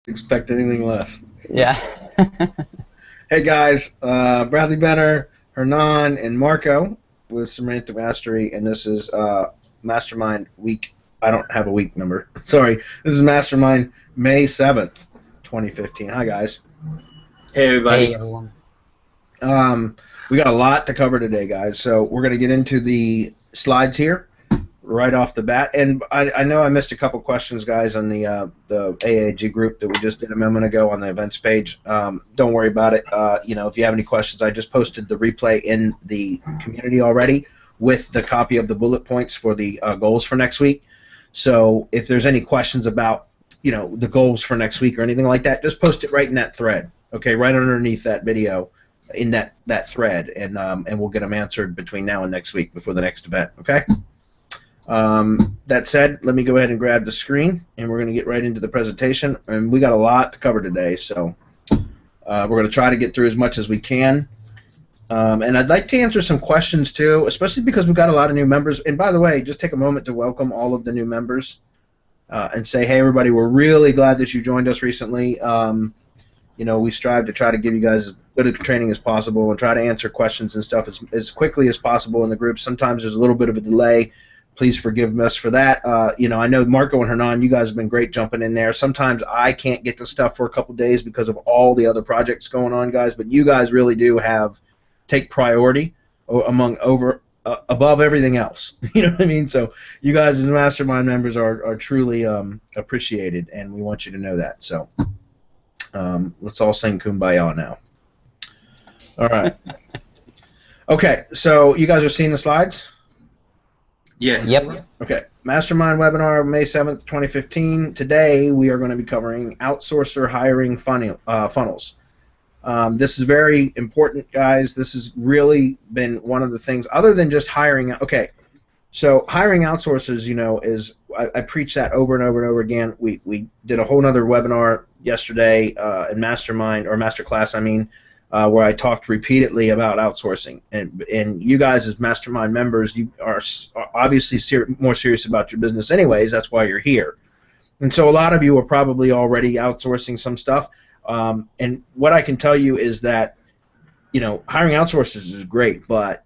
Expect anything less. Yeah. Hey guys, Bradley Benner, Hernan, and Marco with Semantic Mastery, and this is Mastermind Week. I don't have a week number. Sorry, this is Mastermind May 7th, 2015. Hi guys. Hey Hey, everybody. everyone. We got a lot to cover today, guys. So we're going to get into the slides here right off the bat. And I know I missed a couple questions, guys, on the AAG group that we just did a moment ago on the events page. Don't worry about it. If you have any questions, I just posted the replay in the community already with the copy of the bullet points for the goals for next week. So if there's any questions about the goals for next week or anything like that, just post it right in that thread. Okay, right underneath that video in that thread, and we'll get them answered between now and next week before the next event. Okay. That said, let me go ahead and grab the screen, and we're going to get right into the presentation. And we got a lot to cover today, so we're going to try to get through as much as we can. And I'd like to answer some questions too, especially because we've got a lot of new members. And by the way, just take a moment to welcome all of the new members and say, hey, everybody, we're really glad that you joined us recently. We strive to try to give you guys as good a training as possible and try to answer questions and stuff as quickly as possible in the group. Sometimes there's a little bit of a delay. Please forgive us for that. I know Marco and Hernan, you guys have been great jumping in there. Sometimes I can't get the stuff for a couple days because of all the other projects going on, guys. But you guys really do take priority above everything else. You know what I mean? So you guys as mastermind members are truly appreciated, and we want you to know that. So let's all sing Kumbaya now. All right. Okay. So you guys are seeing the slides? Yes. Yep. Okay, Mastermind webinar, May 7th, 2015. Today we are going to be covering Outsourcer hiring funnels. This is very important, guys. This has really been one of the things, other than just hiring. Okay, so hiring outsourcers, is, I preach that over and over and over again. We did a whole nother webinar yesterday in Mastermind, or Masterclass, I mean, where I talked repeatedly about outsourcing. And you guys as Mastermind members, you are obviously more serious about your business anyways. That's why you're here. And so a lot of you are probably already outsourcing some stuff. And what I can tell you is that, hiring outsourcers is great, but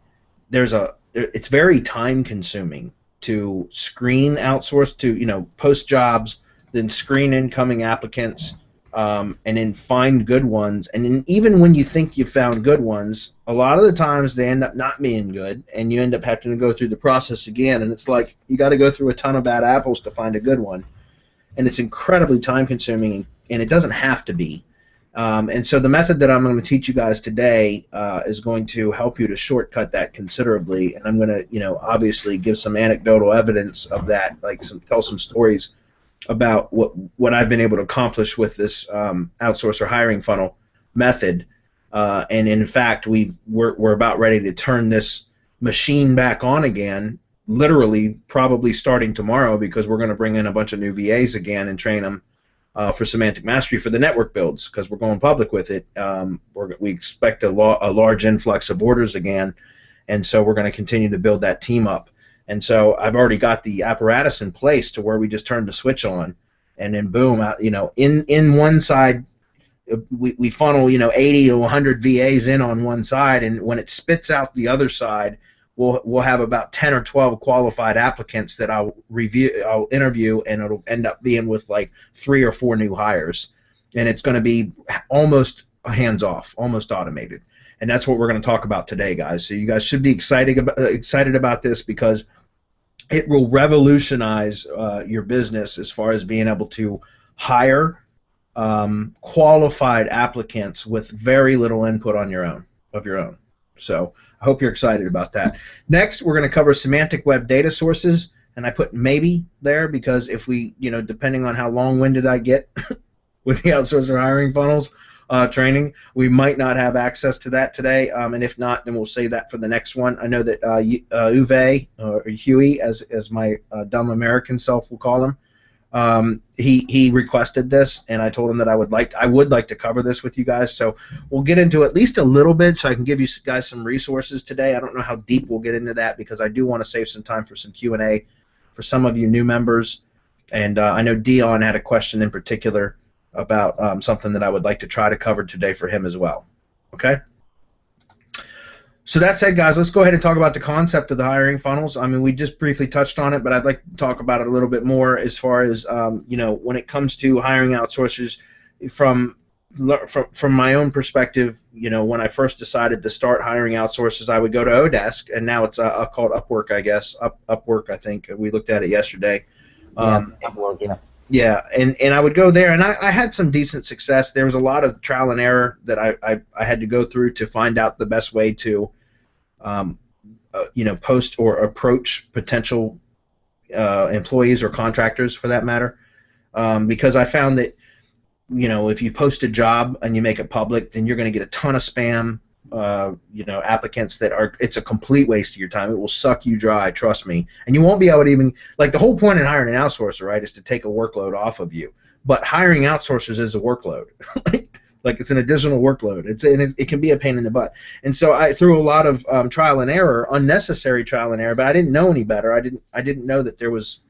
it's very time consuming to screen outsource, to, post jobs, then screen incoming applicants, and then find good ones. And then even when you think you found good ones, a lot of the times they end up not being good, and you end up having to go through the process again. And it's like you got to go through a ton of bad apples to find a good one, and it's incredibly time consuming. And it doesn't have to be. And so the method that I'm going to teach you guys today is going to help you to shortcut that considerably. And I'm going to, obviously give some anecdotal evidence of that, like tell some stories about what I've been able to accomplish with this outsourcer hiring funnel method. And in fact, we're about ready to turn this machine back on again, literally probably starting tomorrow, because we're going to bring in a bunch of new VAs again and train them for semantic mastery for the network builds, because we're going public with it. We expect a large influx of orders again, and so we're going to continue to build that team up. And so I've already got the apparatus in place to where we just turn the switch on, and then boom, in one side, we funnel 80 to 100 VAs in on one side, and when it spits out the other side, we'll have about 10 or 12 qualified applicants that I'll interview, and it'll end up being with like 3 or 4 new hires, and it's going to be almost hands off, almost automated. And that's what we're going to talk about today, guys. So you guys should be excited about this, because it will revolutionize your business as far as being able to hire qualified applicants with very little input of your own. So I hope you're excited about that. Next, we're going to cover semantic web data sources, and I put maybe there because if we, depending on how long-winded I get with the outsourcer hiring funnels training, we might not have access to that today, and if not, then we'll save that for the next one. I know that Uwe, or Huey, as my dumb American self will call him, he requested this, and I told him that I would like to cover this with you guys. So we'll get into at least a little bit, so I can give you guys some resources today. I don't know how deep we'll get into that, because I do want to save some time for some Q&A for some of you new members. And I know Dion had a question in particular about something that I would like to try to cover today for him as well. Okay? So that said, guys, let's go ahead and talk about the concept of the hiring funnels. I mean, we just briefly touched on it, but I'd like to talk about it a little bit more as far as, when it comes to hiring outsourcers from my own perspective. When I first decided to start hiring outsourcers, I would go to Odesk, and now it's called Upwork, I guess. Upwork, I think. We looked at it yesterday. Upwork, yeah. Yeah, and I would go there, and I had some decent success. There was a lot of trial and error that I had to go through to find out the best way to post or approach potential employees or contractors, for that matter, because I found that if you post a job and you make it public, then you're going to get a ton of spam applicants it's a complete waste of your time. It will suck you dry, trust me, and you won't be able to even, like, the whole point in hiring an outsourcer, right, is to take a workload off of you. But hiring outsourcers is a workload. Like, it's an additional workload. It can be a pain in the butt. And so I through a lot of trial and error, unnecessary trial and error, but I didn't know any better. I didn't know that there was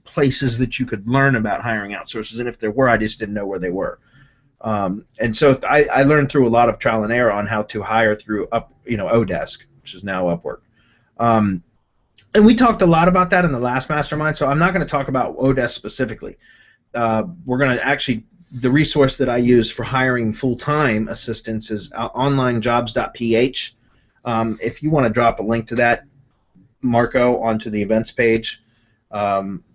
places that you could learn about hiring outsourcers, and if there were, I just didn't know where they were. And so I learned through a lot of trial and error on how to hire through Odesk, which is now Upwork. And we talked a lot about that in the last mastermind, so I'm not going to talk about Odesk specifically. We're going to actually, the resource that I use for hiring full-time assistants is onlinejobs.ph. If you want to drop a link to that, Marco, onto the events page,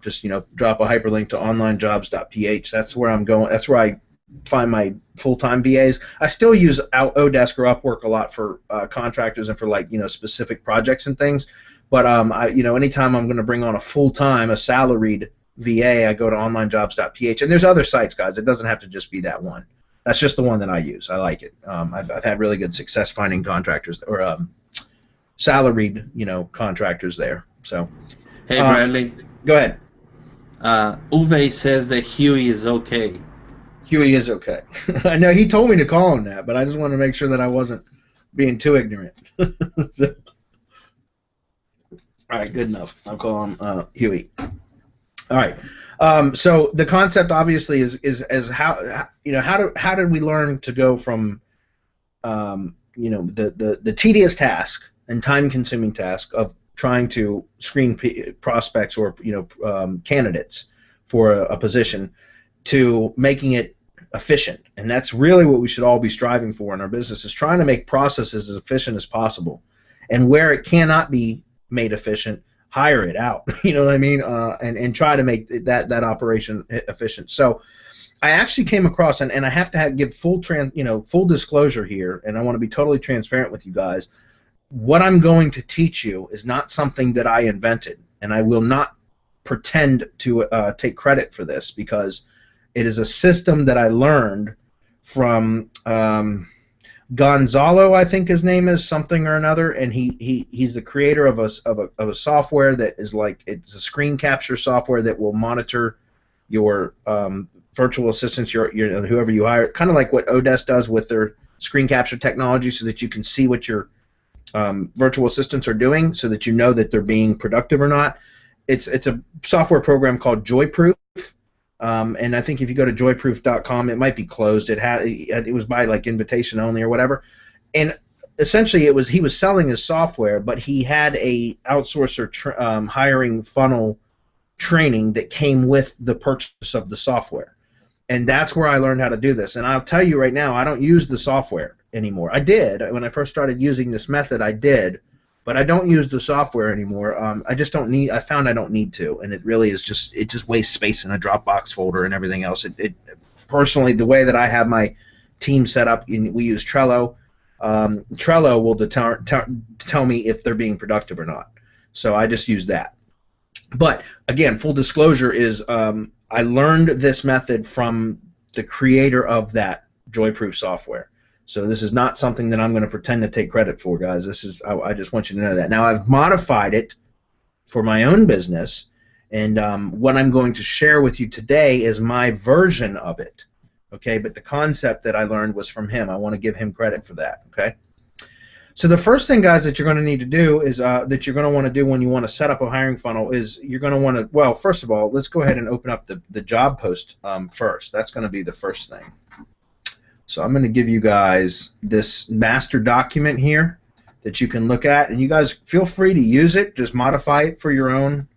just drop a hyperlink to onlinejobs.ph. That's where I'm going. That's where I find my full-time VAs. I still use Odesk or Upwork a lot for contractors and for specific projects and things. But anytime I'm going to bring on a salaried VA, I go to onlinejobs.ph. And there's other sites, guys. It doesn't have to just be that one. That's just the one that I use. I like it. I've had really good success finding contractors or salaried contractors there. So. Hey, Bradley. Go ahead. Uwe says that Huey is okay. Huey is okay. I know he told me to call him that, but I just wanted to make sure that I wasn't being too ignorant. So, all right, good enough. I'll call him Huey. All right. So the concept obviously is how did we learn to go from the tedious task and time-consuming task of trying to screen prospects or candidates for a position to making it efficient. And that's really what we should all be striving for in our business, is trying to make processes as efficient as possible. And where it cannot be made efficient, hire it out. You know what I mean? And try to make that operation efficient. So I actually came across, and I have to give full disclosure here, and I want to be totally transparent with you guys. What I'm going to teach you is not something that I invented, and I will not pretend to take credit for this, because it is a system that I learned from Gonzalo, I think his name is, something or another, and he's the creator of a software that is it's a screen capture software that will monitor your virtual assistants, your whoever you hire, kind of like what Odesk does with their screen capture technology, so that you can see what your virtual assistants are doing, so that you know that they're being productive or not. It's a software program called JoyProof. And I think if you go to joyproof.com, it might be closed. It was by invitation only or whatever. And essentially, he was selling his software, but he had a outsourcer hiring funnel training that came with the purchase of the software. And that's where I learned how to do this. And I'll tell you right now, I don't use the software anymore. I did when I first started using this method. I did. But I don't use the software anymore. I found I don't need to, and it really is it just wastes space in a Dropbox folder and everything else. Personally, the way that I have my team set up, we use Trello. Trello will tell me if they're being productive or not. So I just use that. But again, full disclosure is I learned this method from the creator of that JoyProof software. So this is not something that I'm going to pretend to take credit for, guys. I just want you to know that. Now, I've modified it for my own business, and what I'm going to share with you today is my version of it. Okay, but the concept that I learned was from him. I want to give him credit for that. Okay, So the first thing, guys, that you're going to need to do is that you're going to want to do when you want to set up a hiring funnel is you're going to want to, well, first of all, let's go ahead and open up the job post first. That's going to be the first thing. So I'm going to give you guys this master document here that you can look at, and you guys feel free to use it. Just modify it for your own.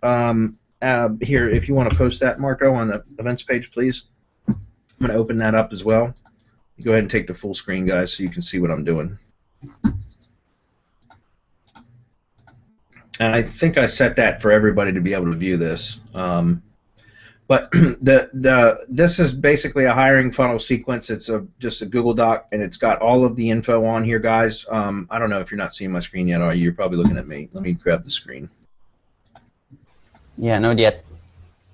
Here, if you want to post that, Marco, on the events page, please. I'm going to open that up as well. Go ahead and take the full screen, guys, so you can see what I'm doing. And I think I set that for everybody to be able to view this. But this is basically a hiring funnel sequence. It's just a Google Doc, and it's got all of the info on here, guys. I don't know if you're not seeing my screen yet, are you? You're probably looking at me. Let me grab the screen. Yeah, not yet.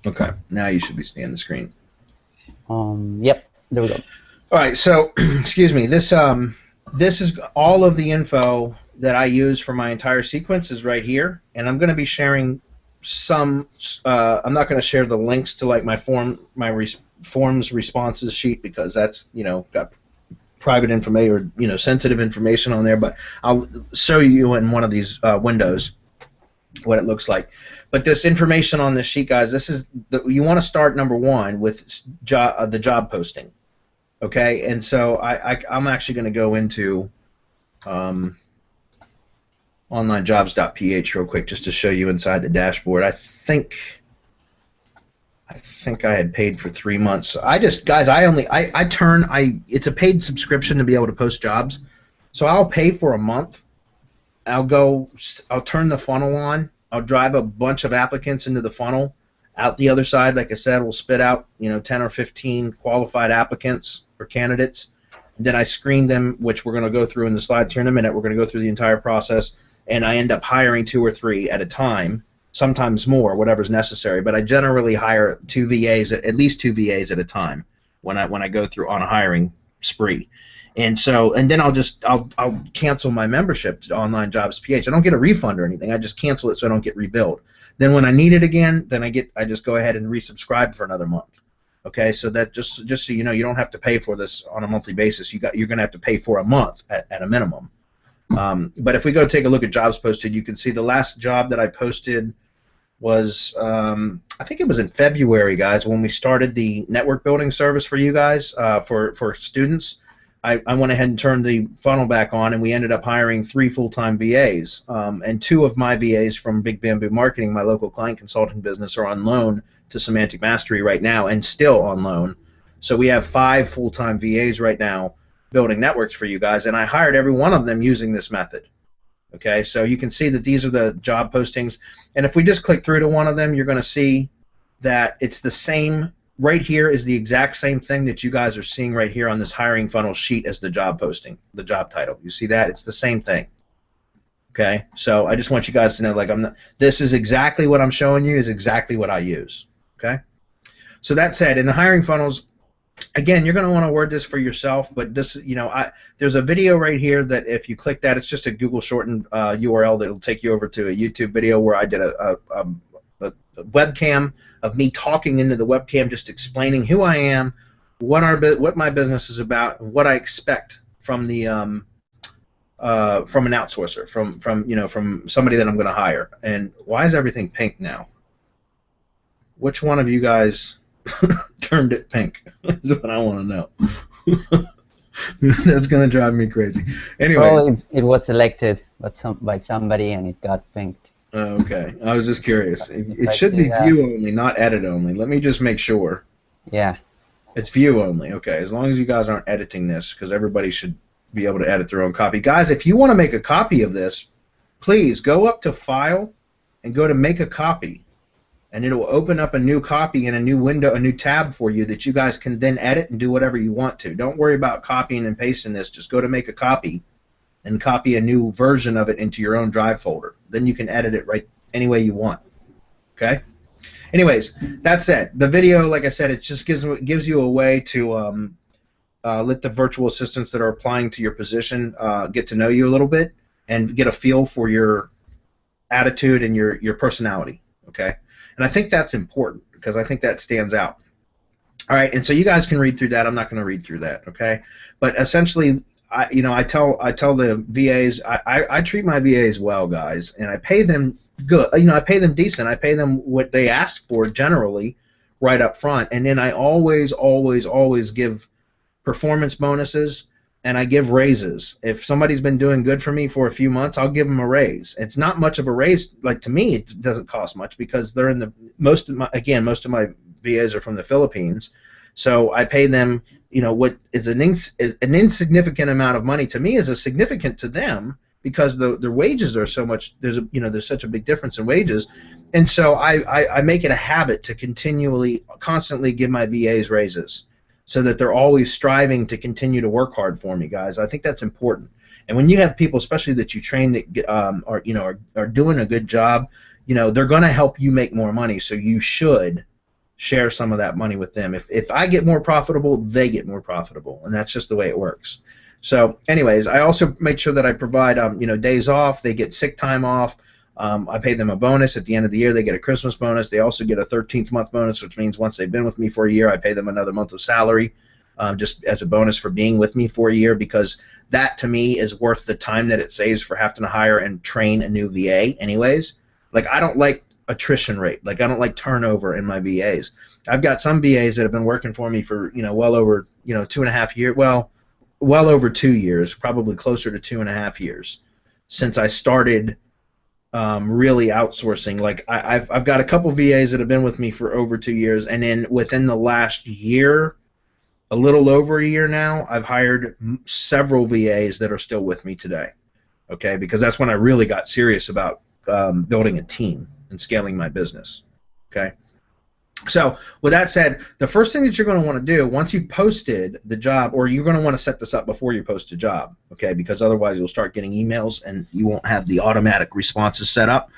Okay, now you should be seeing the screen. Yep, there we go. All right, so excuse me. This is all of the info that I use for my entire sequence is right here, and I'm going to be sharing some. I'm not going to share the links to like my forms responses sheet because that's got private information or sensitive information on there. But I'll show you in one of these windows what it looks like. But this information on this sheet, guys, this is you want to start number one with the job posting. Okay, and so I'm actually going to go into onlinejobs.ph real quick just to show you inside the dashboard. I think I had paid for 3 months. It's a paid subscription to be able to post jobs. So I'll pay for a month. I'll turn the funnel on. I'll drive a bunch of applicants into the funnel. Out the other side, like I said, we'll spit out 10 or 15 qualified applicants or candidates. And then I screen them, which we're going to go through in the slides here in a minute. We're going to go through the entire process, and I end up hiring 2 or 3 at a time, sometimes more, whatever's necessary. But I generally hire at least two VAs at a time when I go through on a hiring spree. And then I'll cancel my membership to Online Jobs PH. I don't get a refund or anything. I just cancel it so I don't get rebilled. Then when I need it again, then I just go ahead and resubscribe for another month. Okay, so that just so you know, you don't have to pay for this on a monthly basis. You're going to have to pay for a month at a minimum. But if we go take a look at jobs posted, you can see the last job that I posted was I think it was in February, guys, when we started the network building service for you guys for students. I went ahead and turned the funnel back on, and we ended up hiring 3 full-time VAs. And 2 of my VAs from Big Bamboo Marketing, my local client consulting business, are on loan to Semantic Mastery right now and still on loan. So we have 5 full-time VAs right now building networks for you guys, and I hired every one of them using this method. Okay, so you can see that these are the job postings. And if we just click through to one of them, you're going to see that it's the same. Right here is the exact same thing that you guys are seeing right here on this hiring funnel sheet as the job posting, the job title. You see that? It's the same thing. Okay, so I just want you guys to know, this is exactly what I'm showing you is exactly what I use. Okay, so that said, in the hiring funnels, again, you're going to want to word this for yourself, but this, there's a video right here that if you click that, it's just a Google shortened URL that'll take you over to a YouTube video where I did a webcam of me talking into the webcam, just explaining who I am, what my business is about, and what I expect from the from an outsourcer, from somebody that I'm going to hire. And why is everything pink now? Which one of you guys turned it pink? Is what I want to know. That's going to drive me crazy. Anyway, well, it was selected by somebody and it got pinked. Okay, I was just curious. It should be view only, not edit only. Let me just make sure. Yeah. It's view only. Okay, as long as you guys aren't editing this, because everybody should be able to edit their own copy. Guys, if you want to make a copy of this, please go up to File and go to Make a Copy. And it will open up a new copy in a new window, a new tab for you that you guys can then edit and do whatever you want to. Don't worry about copying and pasting this. Just go to Make a Copy and copy a new version of it into your own drive folder. Then you can edit it right any way you want. Okay? Anyways, that said, the video, like I said, it just gives you a way to let the virtual assistants that are applying to your position get to know you a little bit and get a feel for your attitude and your personality. Okay? And I think that's important because I think that stands out. All right, and so you guys can read through that. I'm not going to read through that, okay? But essentially, I tell the VAs, I treat my VAs well, guys, and I pay them good. I pay them decent. I pay them what they ask for generally, right up front, and then I always give performance bonuses, and I give raises. If somebody's been doing good for me for a few months, I'll give them a raise. It's not much of a raise. Like, to me, it doesn't cost much because they're in the most of my VAs are from the Philippines, so I pay them. What is an insignificant amount of money to me is a significant to them because their wages are so much. There's such a big difference in wages, and so I make it a habit to constantly give my VAs raises, so that they're always striving to continue to work hard for me, guys. I think that's important. And when you have people, especially that you train that are doing a good job, they're going to help you make more money. So you should share some of that money with them. If I get more profitable, they get more profitable, and that's just the way it works. So, anyways, I also make sure that I provide days off. They get sick time off. I pay them a bonus at the end of the year. They get a Christmas bonus. They also get a 13th month bonus, which means once they've been with me for a year, I pay them another month of salary, just as a bonus for being with me for a year, because that to me is worth the time that it saves for having to hire and train a new VA anyways. Like, I don't like attrition rate. Like, I don't like turnover in my VAs. I've got some VAs that have been working for me for well over 2.5 years. Well over 2 years, probably closer to 2.5 years since I started really outsourcing. Like, I've got a couple VAs that have been with me for over 2 years, and then within the last year, a little over a year now, I've hired several VAs that are still with me today. Okay, because that's when I really got serious about building a team and scaling my business. Okay. So with that said, the first thing that you're going to want to do once you've posted the job, or you're going to want to set this up before you post a job, okay, because otherwise you'll start getting emails and you won't have the automatic responses set up.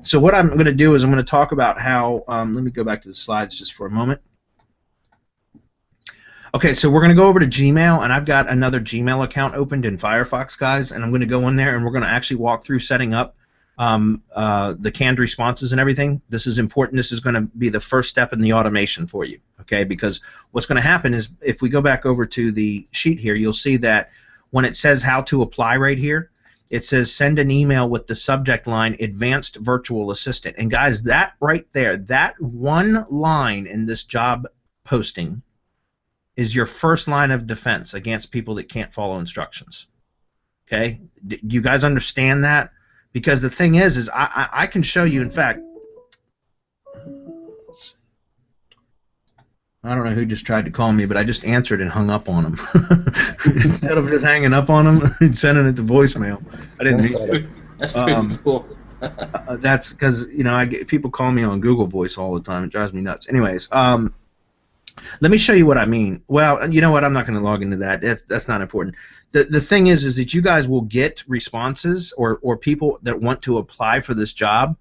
So what I'm going to do is I'm going to talk about how, let me go back to the slides just for a moment. Okay, so we're going to go over to Gmail, and I've got another Gmail account opened in Firefox, guys, and I'm going to go in there and we're going to actually walk through setting up the canned responses and everything. This is important. This is going to be the first step in the automation for you, okay? Because what's going to happen is if we go back over to the sheet here, you'll see that when it says how to apply right here, it says send an email with the subject line advanced virtual assistant. And guys, that right there, that one line in this job posting is your first line of defense against people that can't follow instructions. Okay? Do you guys understand that? Because the thing is I can show you, in fact, I don't know who just tried to call me, but I just answered and hung up on him. Instead of just hanging up on him and sending it to voicemail. I didn't need to. That's pretty cool. That's because, I get people call me on Google Voice all the time. It drives me nuts. Anyways, let me show you what I mean. Well, you know what? I'm not going to log into that. That's not important. The thing is that you guys will get responses or people that want to apply for this job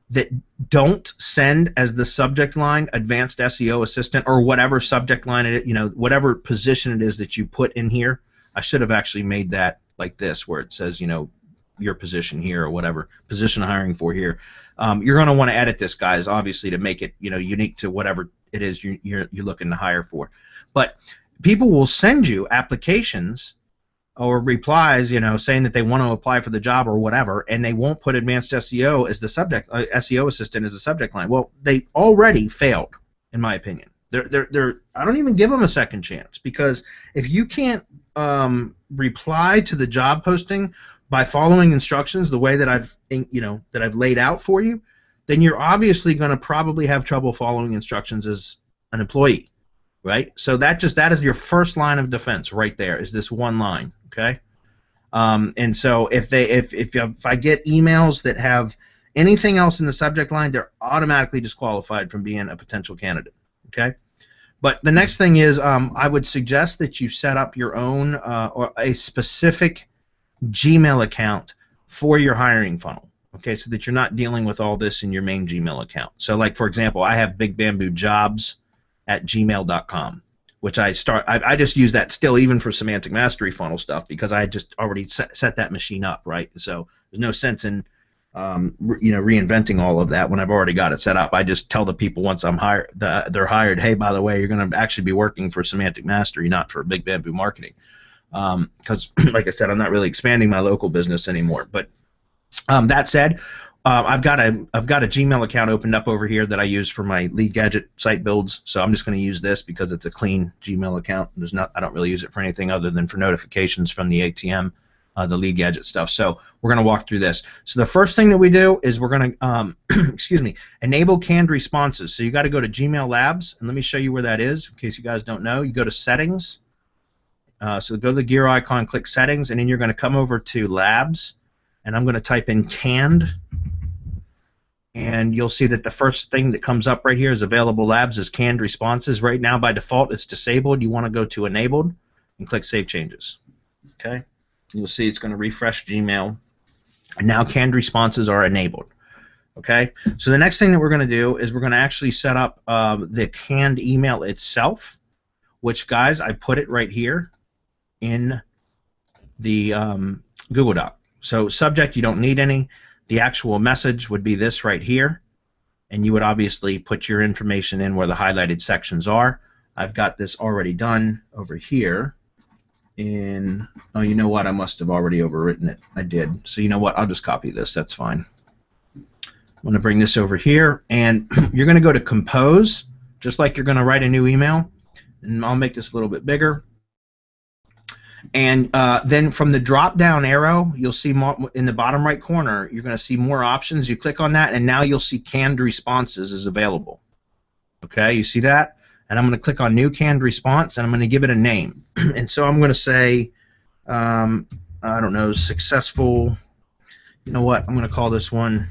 that don't send as the subject line advanced SEO assistant or whatever subject line it, whatever position it is that you put in here. I should have actually made that like this, where it says, your position here or whatever position hiring for here. You're going to want to edit this, guys, obviously, to make it unique to whatever it is you're looking to hire for. But people will send you applications or replies, saying that they want to apply for the job or whatever, and they won't put advanced SEO as the subject, SEO assistant as the subject line. Well, they already failed, in my opinion. I don't even give them a second chance, because if you can't reply to the job posting by following instructions the way that I've laid out for you, then you're obviously going to probably have trouble following instructions as an employee, right? So that is your first line of defense right there, is this one line, okay? And so if I get emails that have anything else in the subject line, they're automatically disqualified from being a potential candidate, okay? But the next thing is I would suggest that you set up your own or a specific Gmail account for your hiring funnel, okay, so that you're not dealing with all this in your main Gmail account. So, like, for example, I have bigbamboojobs@gmail.com, which I just use that still even for semantic mastery funnel stuff, because I just already set that machine up, right? So there's no sense in reinventing all of that when I've already got it set up. I just tell the people once I'm they're hired, hey, by the way, you're going to actually be working for semantic mastery, not for Big Bamboo Marketing. because, like I said, I'm not really expanding my local business anymore. But that said, I've got a Gmail account opened up over here that I use for my lead gadget site builds. So I'm just going to use this because it's a clean Gmail account. I don't really use it for anything other than for notifications from the ATM, the lead gadget stuff. So we're going to walk through this. So the first thing that we do is we're going to excuse me, enable canned responses. So you got to go to Gmail Labs, and let me show you where that is in case you guys don't know. You go to Settings. So go to the gear icon, click Settings, and then you're going to come over to Labs, and I'm going to type in canned. And you'll see that the first thing that comes up right here is available labs is canned responses. Right now, by default, it's disabled. You want to go to enabled and click Save Changes. Okay? You'll see it's going to refresh Gmail. And now canned responses are enabled. Okay? So the next thing that we're going to do is we're going to actually set up the canned email itself, which, guys, I put it right here in the Google Doc. So subject, you don't need any. The actual message would be this right here, and you would obviously put your information in where the highlighted sections are. I've got this already done over here in, oh, you know what, I must have already overwritten it. I did. So you know what, I'll just copy this, that's fine. I'm going to bring this over here, and you're going to go to Compose, just like you're going to write a new email, and I'll make this a little bit bigger. And then from the drop-down arrow, you'll see more, in the bottom right corner, you're going to see more options. You click on that, and now you'll see canned responses is available. Okay, you see that? And I'm going to click on New Canned Response, and I'm going to give it a name. And so I'm going to say, I don't know, successful. You know what? I'm going to call this one.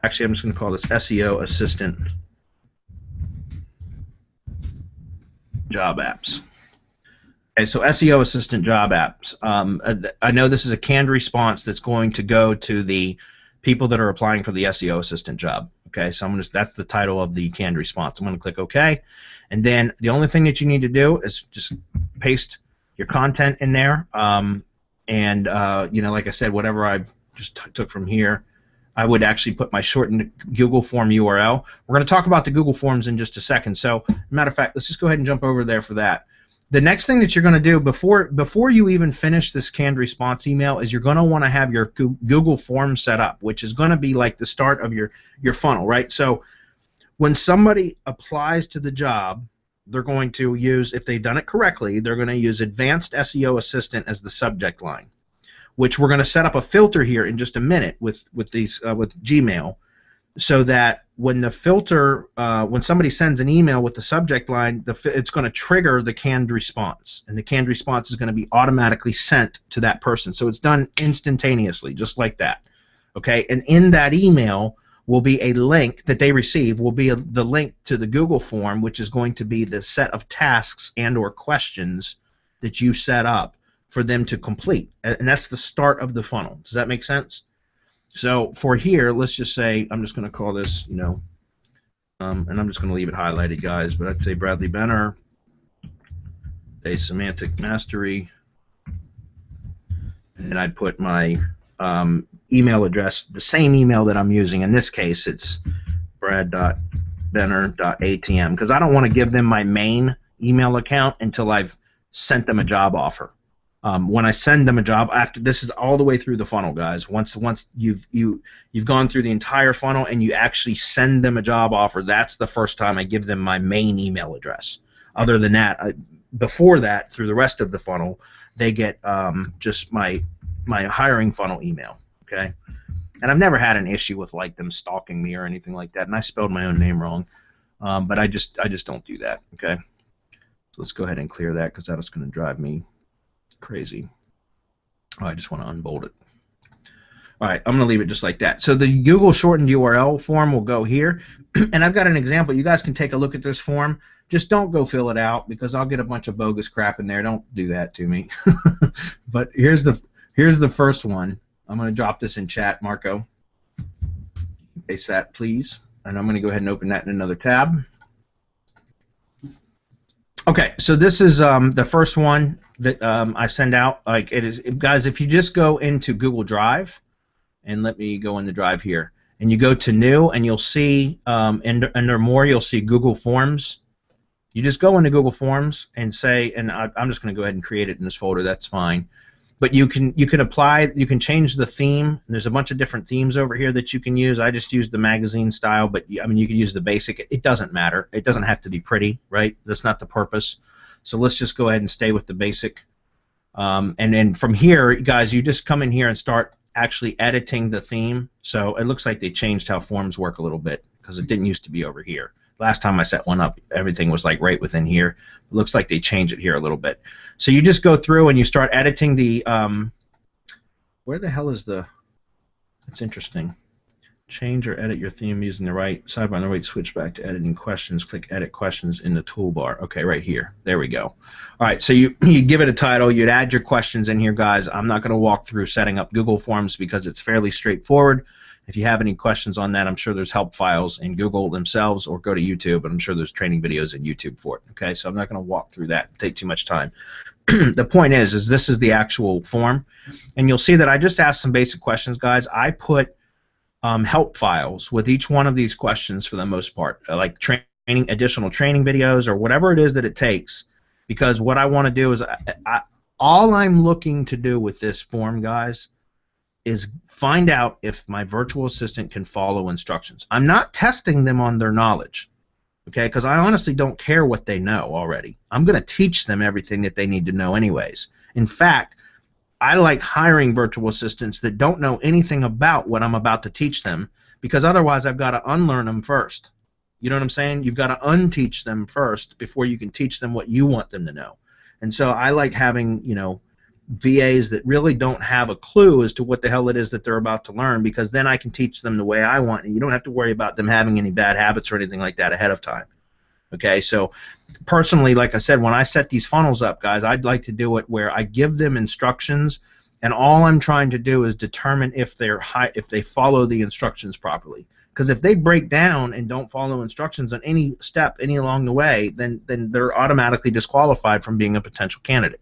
Actually, I'm just going to call this SEO Assistant Job Apps. Okay, so SEO Assistant Job Apps. I know this is a canned response that's going to go to the people that are applying for the SEO Assistant job. Okay, so that's the title of the canned response. I'm going to click OK, and then the only thing that you need to do is just paste your content in there, and you know, like I said, whatever I just took from here, I would actually put my shortened Google form URL. We're going to talk about the Google Forms in just a second. So, matter of fact, let's just go ahead and jump over there for that. The next thing that you're going to do before you even finish this canned response email is you're going to want to have your Google Form set up, which is going to be like the start of your funnel, right? So, when somebody applies to the job, they're going to use, if they've done it correctly, they're going to use Advanced SEO Assistant as the subject line, which we're going to set up a filter here in just a minute with Gmail, so that when the filter, when somebody sends an email with the subject line, it's going to trigger the canned response, and the canned response is going to be automatically sent to that person. So it's done instantaneously, just like that. Okay, and in that email will be a link that they receive, will be the link to the Google form, which is going to be the set of tasks and or questions that you set up for them to complete, and that's the start of the funnel. Does that make sense? So for here, let's just say, I'm just going to call this, you know, and I'm just going to leave it highlighted, guys, but I'd say Bradley Benner, a semantic mastery, and I'd put my email address, the same email that I'm using. In this case, it's brad.benner.atm, because I don't want to give them my main email account until I've sent them a job offer. When I send them a job, after this is all the way through the funnel, guys. Once you've gone through the entire funnel and you actually send them a job offer, that's the first time I give them my main email address. Other than that, before that, through the rest of the funnel, they get just my hiring funnel email. Okay, and I've never had an issue with like them stalking me or anything like that. And I spelled my own name wrong, but I just don't do that. Okay, so let's go ahead and clear that because that is going to drive me crazy. Oh, I just want to unbold it. All right, I'm going to leave it just like that. So the Google shortened URL form will go here, and I've got an example. You guys can take a look at this form. Just don't go fill it out because I'll get a bunch of bogus crap in there. Don't do that to me. But here's the first one. I'm going to drop this in chat, Marco. Paste that, please. And I'm going to go ahead and open that in another tab. Okay, so this is the first one that I send out. Like it is, guys. If you just go into Google Drive, and let me go in the Drive here, and you go to New, and you'll see under More, you'll see Google Forms. You just go into Google Forms and say, and I'm just going to go ahead and create it in this folder. That's fine. But you can apply, you can change the theme. There's a bunch of different themes over here that you can use. I just used the magazine style, but I mean, you can use the basic. It doesn't matter. It doesn't have to be pretty, right? That's not the purpose. So let's just go ahead and stay with the basic. And then from here, guys, you just come in here and start actually editing the theme. So it looks like they changed how forms work a little bit because it didn't used to be over here. Last time I set one up, everything was like right within here. It looks like they changed it here a little bit. So you just go through and you start editing the, where the hell is the, that's interesting. Change or edit your theme using the right sidebar on the right, switch back to editing questions, click edit questions in the toolbar. Okay, right here. There we go. All right, so you give it a title, you'd add your questions in here, guys. I'm not going to walk through setting up Google Forms because it's fairly straightforward. If you have any questions on that, I'm sure there's help files in Google themselves, or go to YouTube, and I'm sure there's training videos in YouTube for it. Okay, so I'm not going to walk through that, take too much time. The point is this is the actual form, and you'll see that I just asked some basic questions, guys. I put help files with each one of these questions for the most part, like additional training videos or whatever it is that it takes, because what I want to do is all I'm looking to do with this form, guys, is find out if my virtual assistant can follow instructions. I'm not testing them on their knowledge, okay, because I honestly don't care what they know already. I'm going to teach them everything that they need to know anyways. In fact, I like hiring virtual assistants that don't know anything about what I'm about to teach them, because otherwise I've got to unlearn them first. You know what I'm saying? You've got to unteach them first before you can teach them what you want them to know. And so I like having, you know, VAs that really don't have a clue as to what the hell it is that they're about to learn, because then I can teach them the way I want, and you don't have to worry about them having any bad habits or anything like that ahead of time. Okay, so personally, like I said, when I set these funnels up, guys, I'd like to do it where I give them instructions, and all I'm trying to do is determine if they follow the instructions properly. Because if they break down and don't follow instructions on any step any along the way, then they're automatically disqualified from being a potential candidate,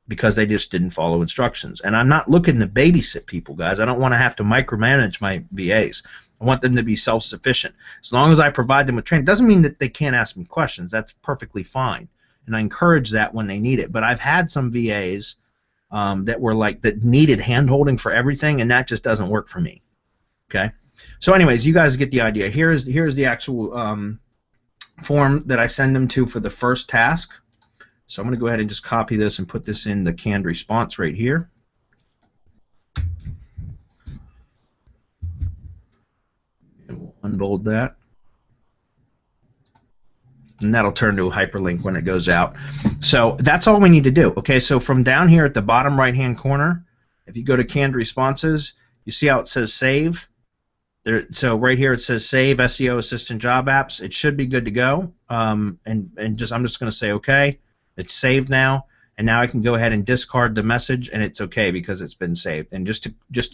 because they just didn't follow instructions. And I'm not looking to babysit people, guys. I don't want to have to micromanage my VAs. I want them to be self-sufficient. As long as I provide them with training, doesn't mean that they can't ask me questions. That's perfectly fine, and I encourage that when they need it. But I've had some VAs that needed hand-holding for everything, and that just doesn't work for me. Okay. So, anyways, you guys get the idea. Here's the actual form that I send them to for the first task. So I'm going to go ahead and just copy this and put this in the canned response right here. And we'll unbold that. And that'll turn to a hyperlink when it goes out. So that's all we need to do. Okay, so from down here at the bottom right-hand corner, if you go to canned responses, you see how it says save? So right here it says save SEO Assistant Job Apps. It should be good to go. I'm just going to say okay. It's saved now, and now I can go ahead and discard the message, and it's okay because it's been saved. And just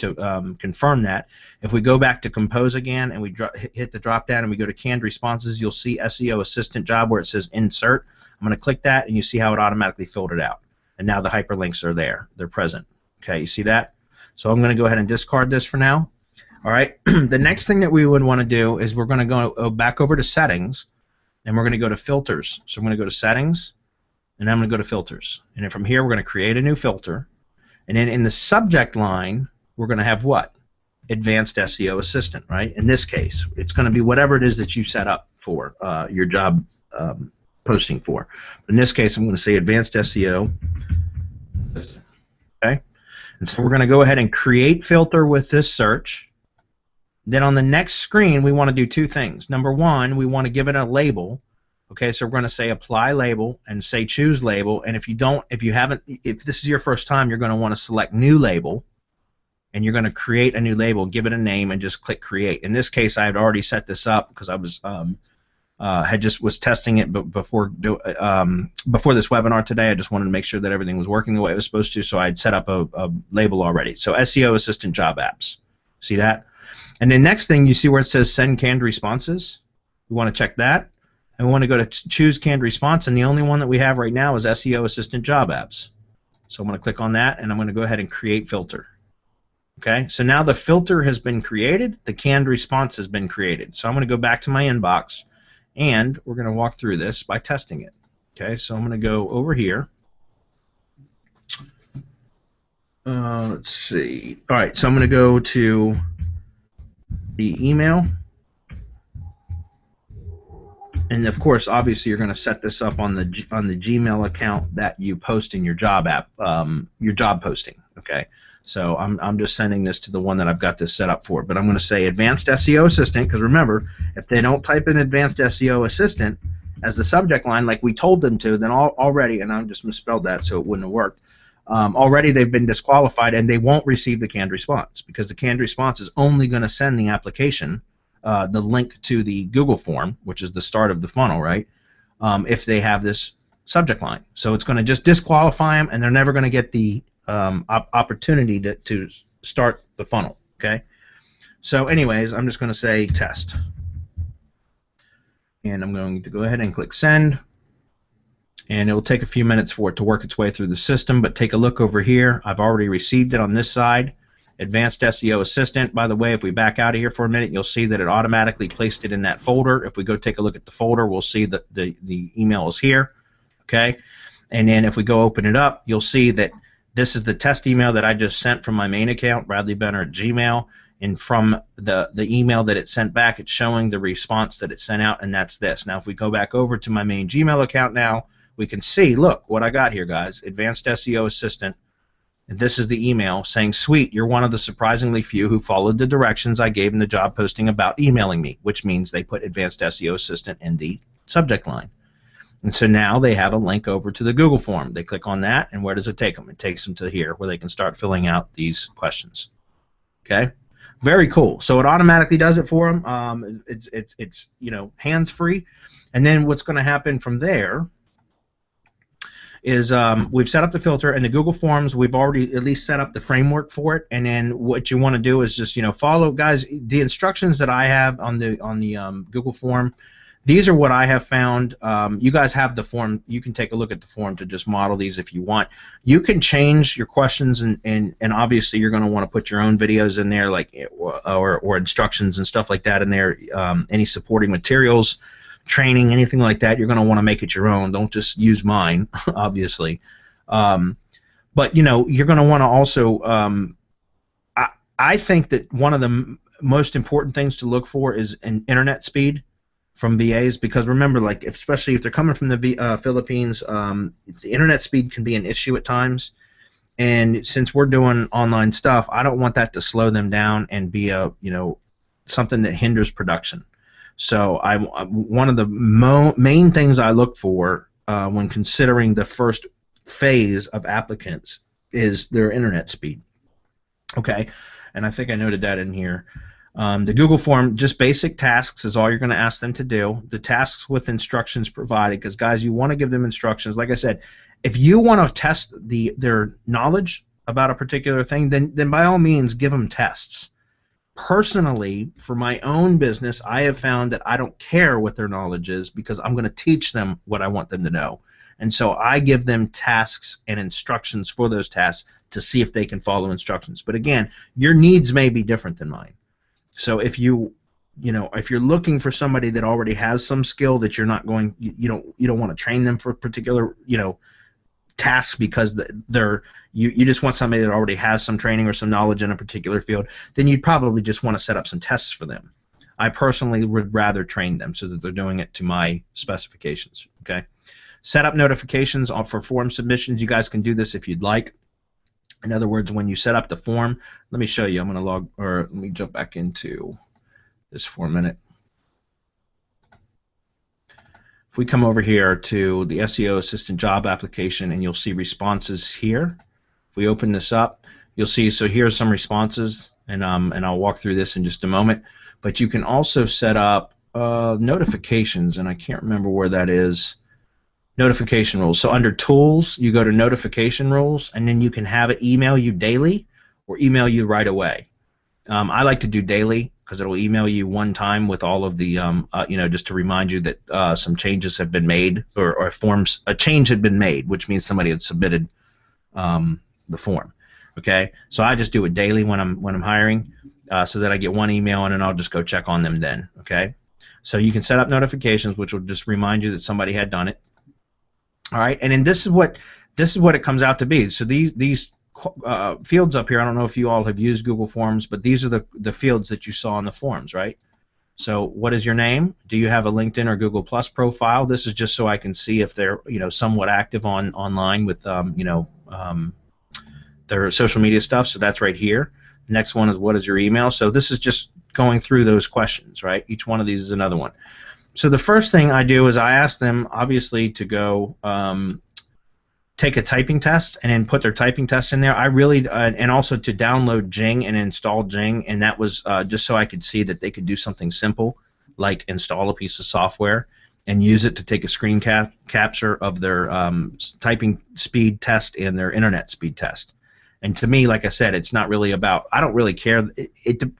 to confirm that, if we go back to Compose again and we hit the drop down and we go to canned responses, you'll see SEO Assistant Job where it says Insert. I'm going to click that, and you see how it automatically filtered out. And now the hyperlinks are there. They're present. Okay, you see that? So I'm going to go ahead and discard this for now. All right. The next thing that we would want to do is we're going to go back over to Settings, and we're going to go to Filters. So I'm going to go to Settings, and I'm going to go to Filters. And then from here, we're going to create a new filter. And then in the subject line, we're going to have what? Advanced SEO Assistant, right? In this case, it's going to be whatever it is that you set up for your job posting for. In this case, I'm going to say Advanced SEO Assistant. Okay? And so we're going to go ahead and create filter with this search. Then on the next screen, we want to do two things. Number one, we want to give it a label. Okay, so we're going to say apply label and say choose label. And if this is your first time, you're going to want to select new label, and you're going to create a new label, give it a name, and just click create. In this case, I had already set this up because I was was testing it before this webinar today. I just wanted to make sure that everything was working the way it was supposed to, so I had set up a label already. So SEO Assistant Job Apps. See that? And the next thing, you see where it says send canned responses. We want to check that. And we want to go to choose canned response, and the only one that we have right now is SEO Assistant Job Apps. So I'm going to click on that, and I'm going to go ahead and create filter. Okay, so now the filter has been created, the canned response has been created. So I'm going to go back to my inbox, And we're going to walk through this by testing it. Okay, so I'm going to go over here. Let's see. All right, so I'm going to go to the email. And of course, obviously, you're going to set this up on the Gmail account that you post in your job app, your job posting. Okay, so I'm just sending this to the one that I've got this set up for. But I'm going to say Advanced SEO Assistant, because remember, if they don't type in Advanced SEO Assistant as the subject line like we told them to, then already, and I just misspelled that so it wouldn't have worked. Already they've been disqualified and they won't receive the canned response, because the canned response is only going to send the application the link to the Google form, which is the start of the funnel, right? If they have this subject line. So it's going to just disqualify them, and they're never going to get the opportunity to start the funnel, okay? So anyways, I'm just going to say test. And I'm going to go ahead and click send. And it will take a few minutes for it to work its way through the system, but take a look over here. I've already received it on this side. Advanced SEO Assistant. By the way, if we back out of here for a minute, you'll see that it automatically placed it in that folder. If we go take a look at the folder, we'll see that the email is here. Okay, and then if we go open it up, you'll see that this is the test email that I just sent from my main account, bradleybenner@gmail, and from the email that it sent back, it's showing the response that it sent out, and that's this. Now, if we go back over to my main Gmail account now, we can see, look, what I got here, guys. Advanced SEO Assistant. And this is the email saying, sweet, you're one of the surprisingly few who followed the directions I gave in the job posting about emailing me, which means they put Advanced SEO Assistant in the subject line. And so now they have a link over to the Google form. They click on that, and where does it take them? It takes them to here where they can start filling out these questions. Okay? Very cool. So it automatically does it for them. It's you know, hands-free. And then what's going to happen from there is we've set up the filter, and the Google Forms, we've already at least set up the framework for it. And then what you want to do is just, you know, follow, guys, the instructions that I have on the Google Form. These are what I have found. You guys have the form. You can take a look at the form to just model these if you want. You can change your questions, and obviously you're going to want to put your own videos in there, like or instructions and stuff like that in there. Any supporting materials, training, anything like that, you're going to want to make it your own. Don't just use mine, obviously. But you know, you're going to want to also. I think that one of the most important things to look for is an internet speed from VAs, because remember, like, especially if they're coming from the Philippines, the internet speed can be an issue at times. And since we're doing online stuff, I don't want that to slow them down and be a, you know, something that hinders production. So one of the main things I look for when considering the first phase of applicants is their internet speed. Okay, and I think I noted that in here. The Google form, just basic tasks is all you're going to ask them to do. The tasks with instructions provided, because guys, you want to give them instructions. Like I said, if you want to test their knowledge about a particular thing, then by all means give them tests. Personally, for my own business, I have found that I don't care what their knowledge is, because I'm going to teach them what I want them to know. And so I give them tasks and instructions for those tasks to see if they can follow instructions. But again, your needs may be different than mine. So if you know, if you're looking for somebody that already has some skill that you're not going, you don't want to train them for a particular, you know, task, because you just want somebody that already has some training or some knowledge in a particular field, then you'd probably just want to set up some tests for them. I personally would rather train them so that they're doing it to my specifications. Okay, set up notifications for form submissions. You guys can do this if you'd like. In other words, when you set up the form, let me show you. I'm going to let me jump back into this for a minute. If we come over here to the SEO Assistant job application, and you'll see responses here. If we open this up, you'll see, so here's some responses, and I'll walk through this in just a moment. But you can also set up notifications, and I can't remember where that is. Notification rules. So under Tools, you go to Notification Rules, and then you can have it email you daily or email you right away. I like to do daily, because it'll email you one time with all of the, you know, just to remind you that some changes have been made, or a change had been made, which means somebody had submitted the form. Okay, so I just do it daily when I'm hiring, so that I get one email, and then I'll just go check on them then. Okay, So you can set up notifications, which will just remind you that somebody had done it. All right, and then this is what it comes out to be. So these fields up here, I don't know if you all have used Google Forms, but these are the fields that you saw in the forms, right? So what is your name? Do you have a LinkedIn or Google Plus profile? This is just so I can see if they're somewhat active online with their social media stuff. So that's right here. Next one is what is your email? So this is just going through those questions, right? Each one of these is another one. So the first thing I do is I ask them, obviously, to go take a typing test and then put their typing test in there. I really and also to download Jing and install Jing, and that was just so I could see that they could do something simple like install a piece of software and use it to take a screen capture of their typing speed test and their internet speed test. And to me, like I said, it's not really about, I don't really care.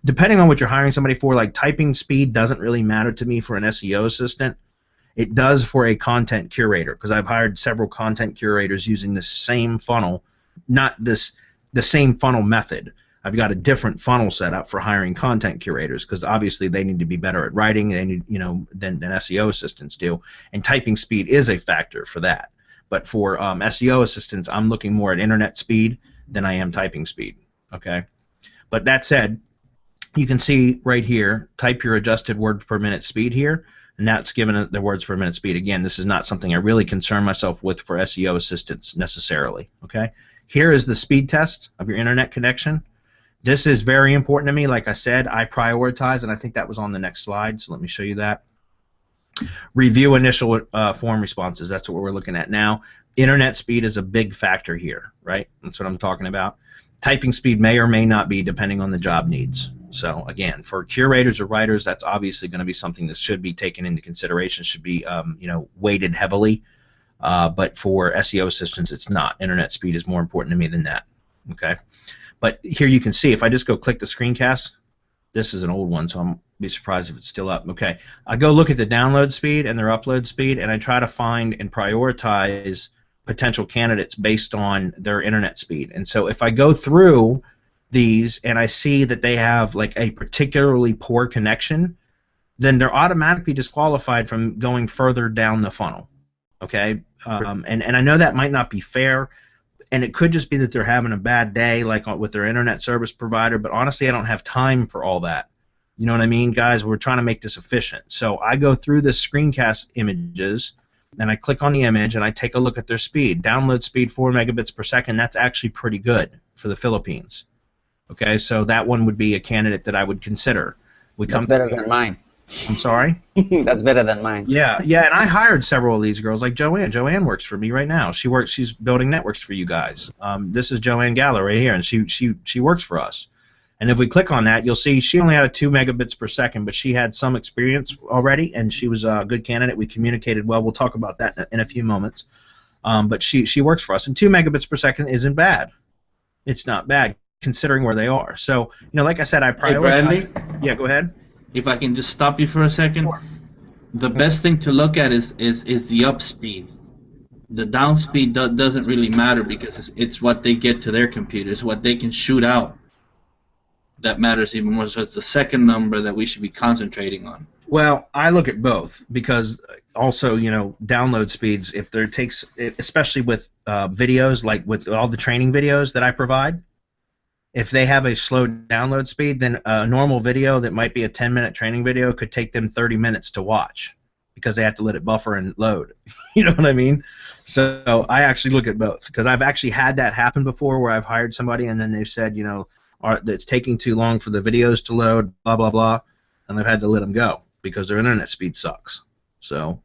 Depending on what you're hiring somebody for, like typing speed doesn't really matter to me for an SEO assistant. It does for a content curator, because I've hired several content curators using the same funnel, not the same funnel method. I've got a different funnel set up for hiring content curators, because obviously they need to be better at writing, they need, than SEO assistants do, and typing speed is a factor for that. But for SEO assistants, I'm looking more at internet speed than I am typing speed. Okay, but that said, you can see right here, type your adjusted words per minute speed here, and that's given the words per minute speed. Again, this is not something I really concern myself with for SEO assistants necessarily. Okay, here is the speed test of your internet connection. This is very important to me. Like I said, I prioritize, and I think that was on the next slide, so let me show you that. Review initial form responses. That's what we're looking at now. Internet speed is a big factor here, right? That's what I'm talking about. Typing speed may or may not be, depending on the job needs. So again, for curators or writers, that's obviously going to be something that should be taken into consideration, should be weighted heavily. But for SEO assistants, it's not. Internet speed is more important to me than that. Okay. But here you can see, if I just go click the screencast, this is an old one, so I'm be surprised if it's still up. Okay, I go look at the download speed and their upload speed, and I try to find and prioritize potential candidates based on their internet speed. And so if I go through these and I see that they have like a particularly poor connection, then they're automatically disqualified from going further down the funnel. Okay, and I know that might not be fair, and it could just be that they're having a bad day, like with their internet service provider. But honestly, I don't have time for all that. You know what I mean, guys? We're trying to make this efficient. So I go through the screencast images, and I click on the image, and I take a look at their speed. Download speed 4 megabits per second. That's actually pretty good for the Philippines. Okay, so that one would be a candidate that I would consider. That's better than mine. I'm sorry? That's better than mine. Yeah, and I hired several of these girls, like Joanne. Joanne works for me right now. She's building networks for you guys. This is Joanne Galler right here, and she works for us. And if we click on that, you'll see she only had a 2 megabits per second, but she had some experience already, and she was a good candidate. We communicated well. We'll talk about that in a few moments. But she works for us, and 2 megabits per second isn't bad. It's not bad considering where they are. So, like I said, I prioritize. Hey, Bradley? Yeah, go ahead. If I can just stop you for a second. Sure. The best thing to look at is the up speed. The down speed doesn't really matter, because it's what they get to their computers, what they can shoot out, that matters even more. So it's the second number that we should be concentrating on. Well, I look at both, because also, download speeds, if there takes, especially with videos, like with all the training videos that I provide, if they have a slow download speed, then a normal video that might be a 10-minute training video could take them 30 minutes to watch, because they have to let it buffer and load. You know what I mean? So I actually look at both, because I've actually had that happen before, where I've hired somebody and then they've said, it's taking too long for the videos to load, blah, blah, blah, and I've had to let them go because their internet speed sucks. So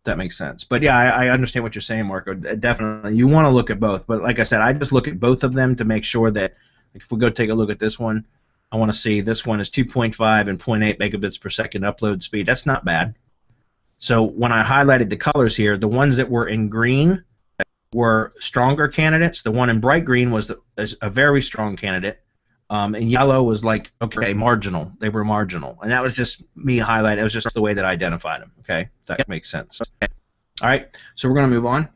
that makes sense. But yeah, I understand what you're saying, Marco. Definitely, you want to look at both. But like I said, I just look at both of them to make sure that, if we go take a look at this one, I want to see this one is 2.5 and 0.8 megabits per second upload speed. That's not bad. So when I highlighted the colors here, the ones that were in green were stronger candidates. The one in bright green was a very strong candidate. And yellow was like, okay, marginal. They were marginal. And that was just me highlighting. It was just the way that I identified them. Okay, that makes sense. All right, so we're going to move on.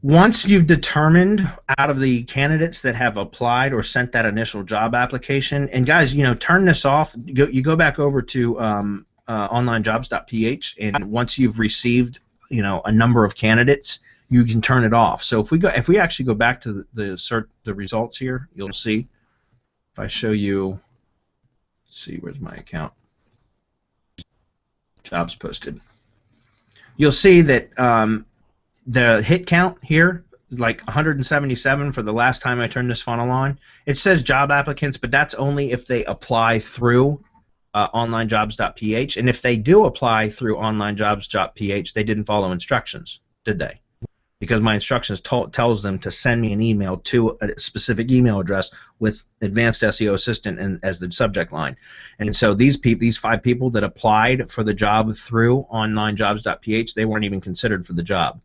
Once you've determined out of the candidates that have applied or sent that initial job application, and guys, turn this off. You go back over to onlinejobs.ph, and once you've received, a number of candidates, you can turn it off. So if we actually go back to the results here, you'll see. If I show you, let's see, where's my account? Jobs posted. You'll see that. The hit count here, like 177 for the last time I turned this funnel on. It says job applicants, but that's only if they apply through onlinejobs.ph. And if they do apply through onlinejobs.ph, they didn't follow instructions, did they? Because my instructions tells them to send me an email to a specific email address with Advanced SEO Assistant and as the subject line. And so these 5 people that applied for the job through onlinejobs.ph, they weren't even considered for the job.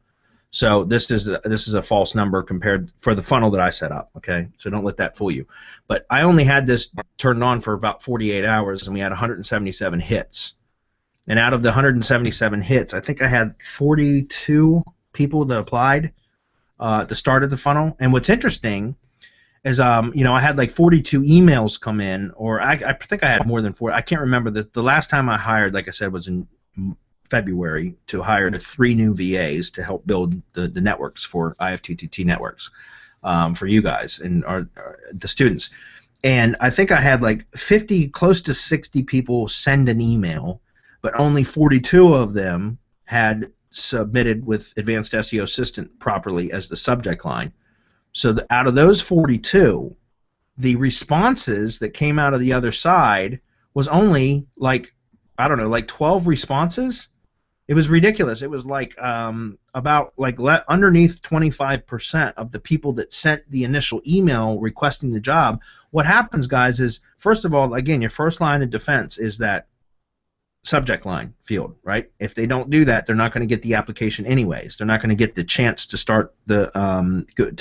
So this is a false number compared for the funnel that I set up, okay? So don't let that fool you. But I only had this turned on for about 48 hours, and we had 177 hits. And out of the 177 hits, I think I had 42 people that applied at the start of the funnel. And what's interesting is, I had like 42 emails come in, or I think I had more than 40. I can't remember. The last time I hired, like I said, was in February to hire 3 new VAs to help build the networks for IFTTT networks for you guys and the students. And I think I had like 50, close to 60 people send an email, but only 42 of them had submitted with Advanced SEO Assistant properly as the subject line. So out of those 42, the responses that came out of the other side was only like, I don't know, like 12 responses. It was ridiculous. It was like about like underneath 25% of the people that sent the initial email requesting the job. What happens, guys, is first of all, again, your first line of defense is that subject line field, right? If they don't do that, they're not going to get the application anyways. They're not going to get the chance to start to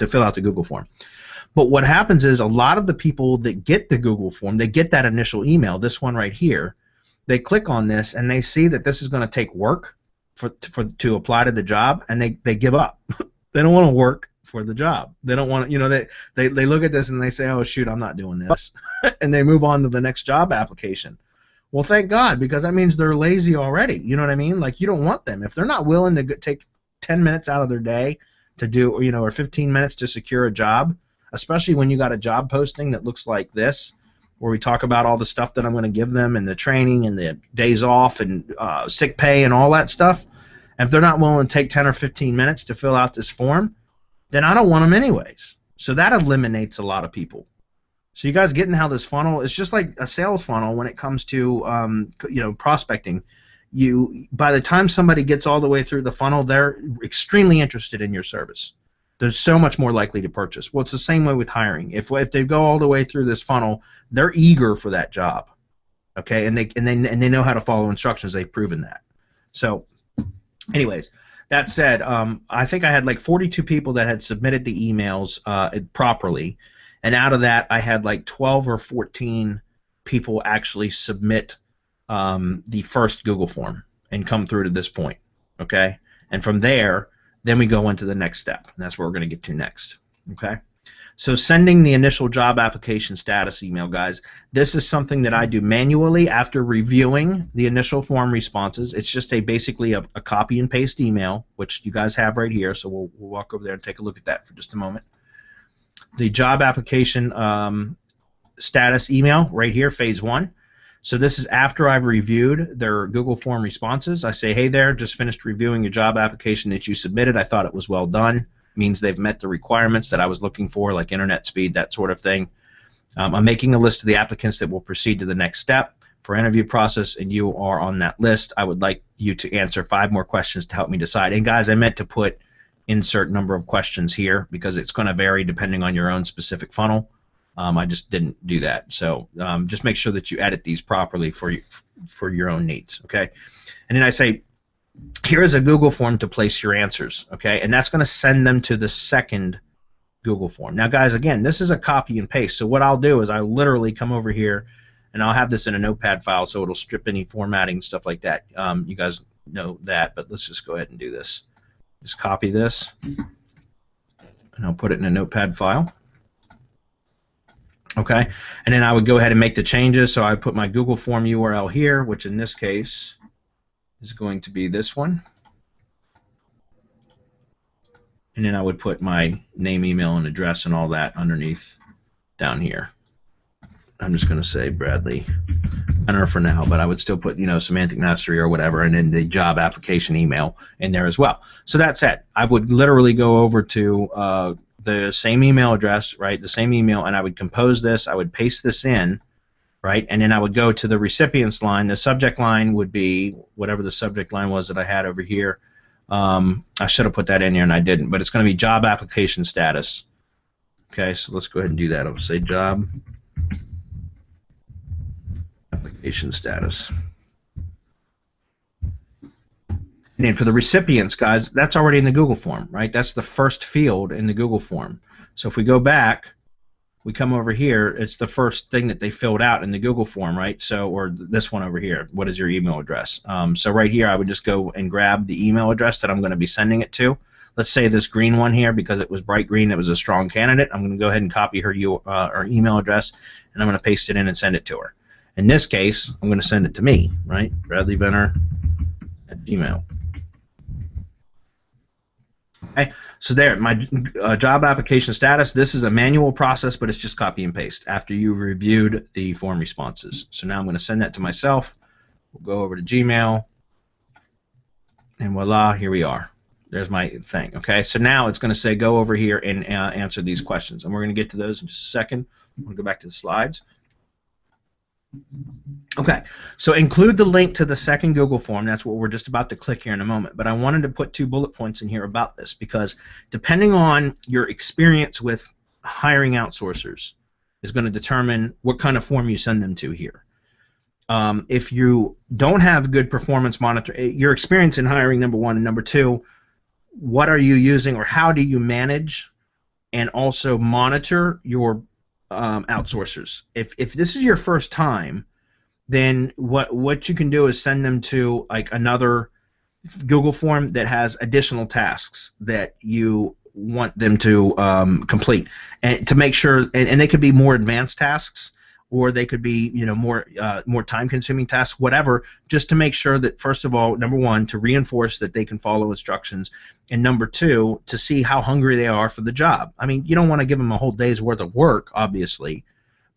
fill out the Google form. But what happens is a lot of the people that get the Google form, they get that initial email, this one right here. They click on this and they see that this is going to take work to apply to the job, and they give up. They don't want to work for the job. They don't want to, they look at this and they say, oh shoot, I'm not doing this, and they move on to the next job application. Well, thank God, because that means they're lazy already. You know what I mean? Like, you don't want them if they're not willing to take 10 minutes out of their day to do, or 15 minutes to secure a job, especially when you got a job posting that looks like this, where we talk about all the stuff that I'm going to give them and the training and the days off and sick pay and all that stuff. And if they're not willing to take 10 or 15 minutes to fill out this form, then I don't want them anyways. So that eliminates a lot of people. So you guys getting how this funnel is just like a sales funnel when it comes to prospecting. By the time somebody gets all the way through the funnel, they're extremely interested in your service. They're so much more likely to purchase. Well, it's the same way with hiring. If they go all the way through this funnel, they're eager for that job, okay, and they know how to follow instructions. They've proven that. So, anyways, that said, I think I had like 42 people that had submitted the emails properly, and out of that, I had like 12 or 14 people actually submit the first Google form and come through to this point, okay, and from there. Then we go into the next step, and that's where we're going to get to next. Okay, so sending the initial job application status email, guys. This is something that I do manually after reviewing the initial form responses. It's just basically a copy and paste email, which you guys have right here. So we'll walk over there and take a look at that for just a moment. The job application status email right here, phase 1. So this is after I've reviewed their Google form responses. I say, hey there, just finished reviewing your job application that you submitted. I thought it was well done. Means they've met the requirements that I was looking for, like internet speed, that sort of thing. I'm making a list of the applicants that will proceed to the next step for interview process, and you are on that list. I would like you to answer 5 more questions to help me decide. And guys, I meant to put insert number of questions here because it's going to vary depending on your own specific funnel. I just didn't do that. So just make sure that you edit these properly for your own needs, okay? And then I say, here is a Google form to place your answers, okay? And that's going to send them to the second Google form. Now, guys, again, this is a copy and paste. So what I'll do is I literally come over here, and I'll have this in a notepad file so it'll strip any formatting, stuff like that. You guys know that, but let's just go ahead and do this. Just copy this. and I'll put it in a notepad file. Okay, and then I would go ahead and make the changes. So I put my Google form URL here, which in this case is going to be this one. And then I would put my name, email, and address and all that underneath down here. I'm just going to say Bradley Benner for now, but I would still put, you know, semantic mastery or whatever, and then the job application email in there as well. So that's it. I would literally go over to the same email address, right, the same email, and I would compose this. I would paste this in, right, and then I would go to the recipient's line. The subject line would be whatever the subject line was that I had over here. I should have put that in here and I didn't, but it's going to be job application status. Okay, so let's go ahead and do that. I'll say job application status. And then for the recipients, guys, that's already in the Google form, right? That's the first field in the Google form. So if we go back, we come over here, it's the first thing that they filled out in the Google form, right? So, or this one over here, what is your email address? So right here, I would just go and grab the email address that I'm going to be sending it to. Let's say this green one here, because it was bright green, it was a strong candidate. I'm going to go ahead and copy her email address, and I'm going to paste it in and send it to her. In this case, I'm going to send it to me, right? Bradley Benner at Gmail. Okay, so there, my job application status. This is a manual process, but it's just copy and paste after you reviewed the form responses. So now I'm going to send that to myself. We'll go over to Gmail, and voila, here we are. There's my thing. Okay, so now it's going to say go over here and answer these questions, and we're going to get to those in just a second. I'm going to go back to the slides. Okay, so include the link to the second Google form. That's what we're just about to click here in a moment. But I wanted to put 2 bullet points in here about this, because depending on your experience with hiring outsourcers is going to determine what kind of form you send them to here. If you don't have good performance monitoring, your experience in hiring, number 1, and number 2, what are you using, or how do you manage and also monitor your outsourcers? If this is your first time, then what you can do is send them to like another Google form that has additional tasks that you want them to complete, and to make sure, and they could be more advanced tasks, or they could be, you know, more time-consuming tasks, whatever, just to make sure that, first of all, number 1, to reinforce that they can follow instructions, and number 2, to see how hungry they are for the job. I mean, you don't want to give them a whole day's worth of work, obviously,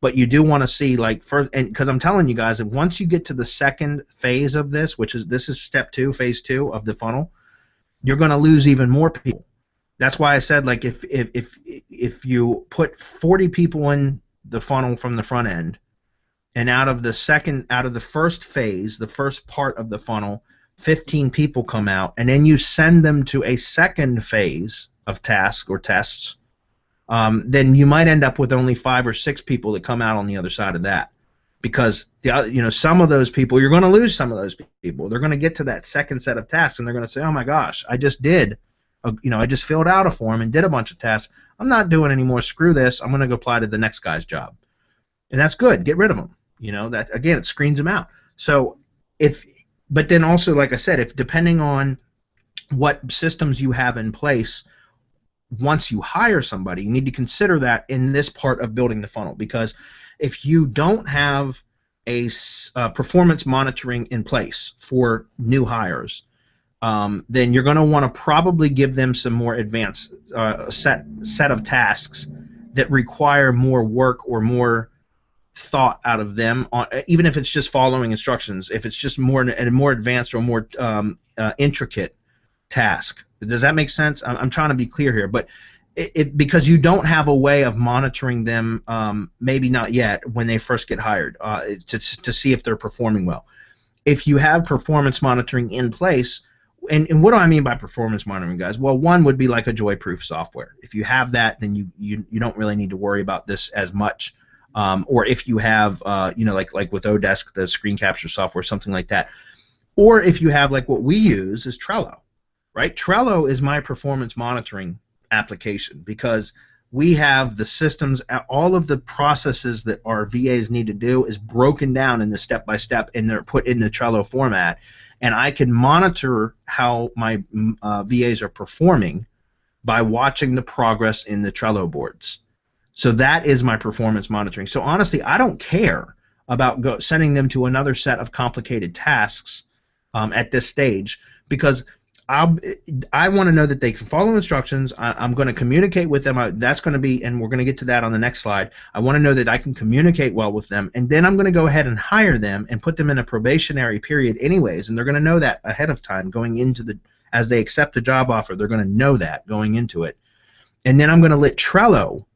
but you do want to see, like, first, and because I'm telling you guys that once you get to the second phase of this, this is step 2, phase 2 of the funnel, you're going to lose even more people. That's why I said, like, if you put 40 people in the funnel from the front end, and out of the first phase, the first part of the funnel, 15 people come out, and then you send them to a second phase of tasks or tests, then you might end up with only 5 or 6 people that come out on the other side of that, because some of those people, you're going to lose some of those people. They're going to get to that second set of tasks, and they're going to say, oh my gosh, I just filled out a form and did a bunch of tasks. I'm not doing any more. Screw this. I'm going to go apply to the next guy's job. And that's good. Get rid of them. That, again, it screens them out. So but then also, like I said, if depending on what systems you have in place, once you hire somebody, you need to consider that in this part of building the funnel, because if you don't have a performance monitoring in place for new hires, then you're going to want to probably give them some more advanced set of tasks that require more work or more thought out of them, even if it's just following instructions. If it's just more advanced or more intricate task. Does that make sense? I'm trying to be clear here, but because you don't have a way of monitoring them, maybe not yet, when they first get hired, to see if they're performing well. If you have performance monitoring in place, and what do I mean by performance monitoring, guys? Well, one would be like a joy-proof software. If you have that, then you don't really need to worry about this as much. Or if you have, like with Odesk, the screen capture software, something like that. Or if you have, like what we use is Trello, right? Trello is my performance monitoring application, because we have the systems, all of the processes that our VAs need to do is broken down in the step-by-step, and they're put in the Trello format. And I can monitor how my VAs are performing by watching the progress in the Trello boards. So that is my performance monitoring. So honestly, I don't care about sending them to another set of complicated tasks at this stage, because I want to know that they can follow instructions. I'm going to communicate with them. That's going to be, and we're going to get to that on the next slide. I want to know that I can communicate well with them, and then I'm going to go ahead and hire them and put them in a probationary period anyways, and they're going to know that ahead of time going into as they accept the job offer. They're going to know that going into it. And then I'm going to let Trello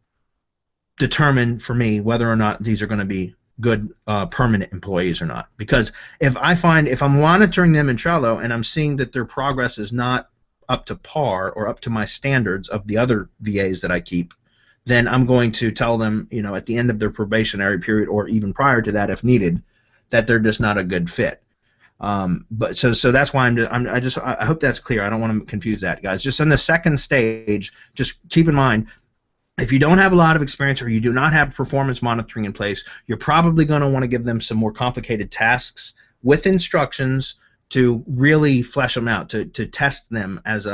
determine for me whether or not these are going to be good permanent employees or not. Because if I'm monitoring them in Trello and I'm seeing that their progress is not up to par or up to my standards of the other VAs that I keep, then I'm going to tell them, at the end of their probationary period, or even prior to that if needed, that they're just not a good fit. But so that's why I hope that's clear. I don't want to confuse that, guys. Just on the second stage, just keep in mind, if you don't have a lot of experience or you do not have performance monitoring in place, you're probably going to want to give them some more complicated tasks with instructions to really flesh them out, to test them as